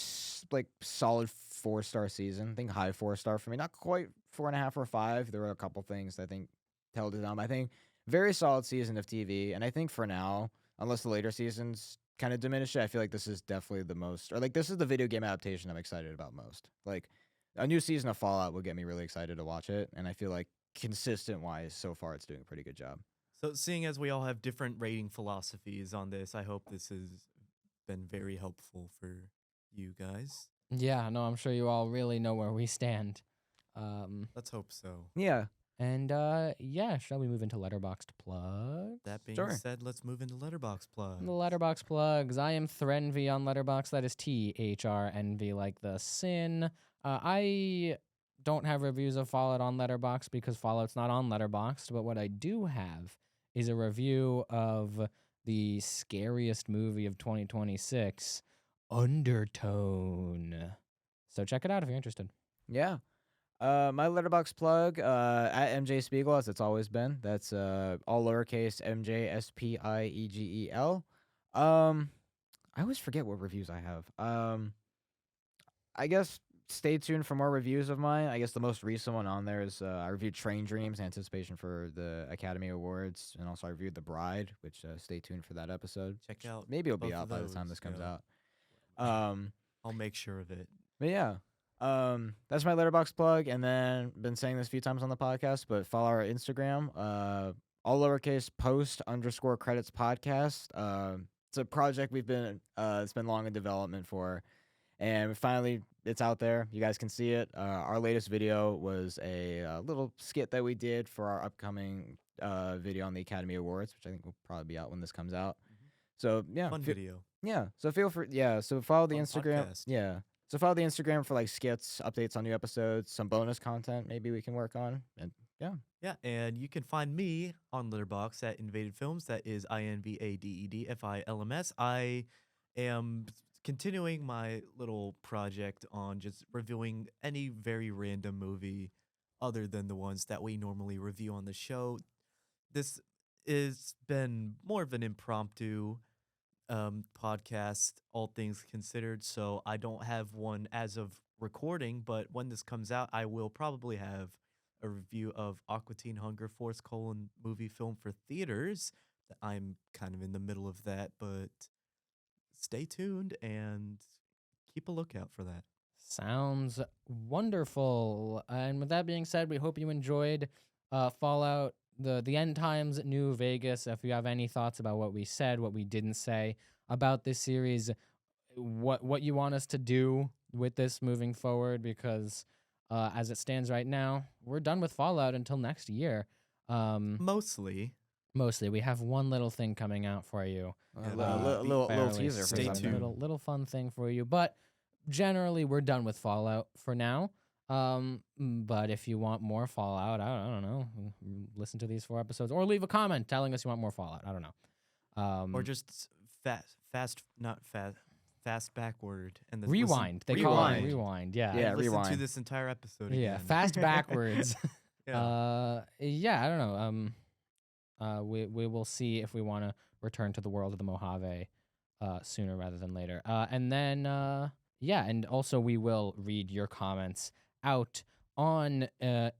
like solid 4-star season. I think high 4-star for me, not quite 4.5 or 5. There were a couple things I think held it down. I think very solid season of TV, and I think for now, unless the later seasons kind of diminish it, I feel like this is definitely the most, or like this is the video game adaptation I'm excited about most. Like a new season of Fallout will get me really excited to watch it, and I feel like consistent wise, so far it's doing a pretty good job. So, seeing as we all have different rating philosophies on this, I hope this has been very helpful for you guys. Yeah. No, I'm sure you all really know where we stand. Let's hope so. Yeah. And yeah, shall we move into Letterboxd plugs? That being Sure. said, let's move into Letterbox Plug. The Letterboxd plugs. I am Threnvy on Letterboxd. That is THRNV, like the sin. I don't have reviews of Fallout on Letterboxd because Fallout's not on Letterboxd. But what I do have is a review of the scariest movie of 2026, Undertone. So check it out if you're interested. Yeah. My Letterboxd plug at MJ Spiegel, as it's always been. That's all lowercase MJSPIEGEL. I always forget what reviews I have. I guess stay tuned for more reviews of mine. I guess the most recent one on there is I reviewed Train Dreams, anticipation for the Academy Awards, and also I reviewed The Bride, which stay tuned for that episode. Check out. Maybe it'll be both out of by the time those, this comes yeah. out. I'll make sure of it. But yeah, that's my Letterboxd plug. And then been saying this a few times on the podcast, but follow our Instagram, all lowercase post_credits podcast. It's a project we've been it's been long in development for, and finally it's out there. You guys can see it. Our latest video was a little skit that we did for our upcoming video on the Academy Awards, which I think will probably be out when this comes out. So yeah, Fun video. yeah. So feel free. Yeah. So follow the Fun Instagram. podcast. Yeah. So follow the Instagram for like skits, updates on new episodes, some bonus content maybe we can work on. And yeah. Yeah, and you can find me on Letterboxd at Invaded Films. That is INVADEDFILMS. I am continuing my little project on just reviewing any very random movie other than the ones that we normally review on the show. This has been more of an impromptu podcast, all things considered. So I don't have one as of recording, but when this comes out, I will probably have a review of Aqua Teen Hunger Force : movie film for theaters. I'm kind of in the middle of that, but stay tuned and keep a lookout for that. Sounds wonderful. And with that being said, we hope you enjoyed Fallout, the End Times New Vegas. If you have any thoughts about what we said, what we didn't say about this series, what you want us to do with this moving forward, because as it stands right now, we're done with Fallout until next year. Mostly. Mostly, we have one little thing coming out for you. Yeah, little Fairly teaser for stay something. tuned. Little fun thing for you, but generally we're done with Fallout for now. But if you want more Fallout, I don't know, listen to these 4 episodes or leave a comment telling us you want more Fallout. I don't know. Or just fast backward and then rewind. Listen, They call it Rewind. rewind. Yeah. Yeah, and listen to rewind. this entire episode Yeah. again. Fast backwards. Yeah. Yeah. I don't know. We will see if we want to return to the world of the Mojave sooner rather than later. And then yeah, and also we will read your comments out on an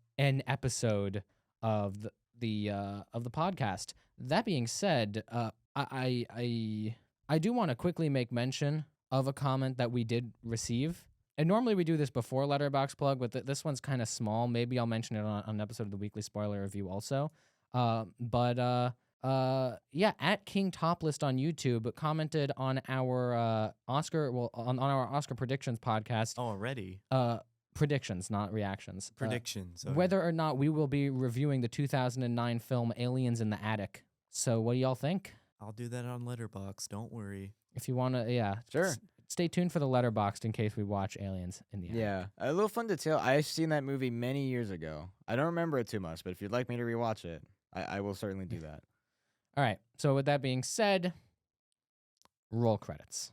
episode of the podcast. That being said, I do want to quickly make mention of a comment that we did receive. And normally we do this before Letterbox Plug, but this one's kind of small. Maybe I'll mention it on an episode of the Weekly Spoiler Review also. Yeah, at King Toplist on YouTube commented on our on our Oscar predictions podcast. Already. Predictions, not reactions. Predictions. Okay. Whether or not we will be reviewing the 2009 film Aliens in the Attic. So what do y'all think? I'll do that on Letterbox. Don't worry. If you want to, yeah, Sure. Stay tuned for the Letterboxd in case we watch Aliens in the Attic. Yeah, a little fun detail. I've seen that movie many years ago. I don't remember it too much, but if you'd like me to rewatch it, I will certainly do that. All right. So with that being said, roll credits.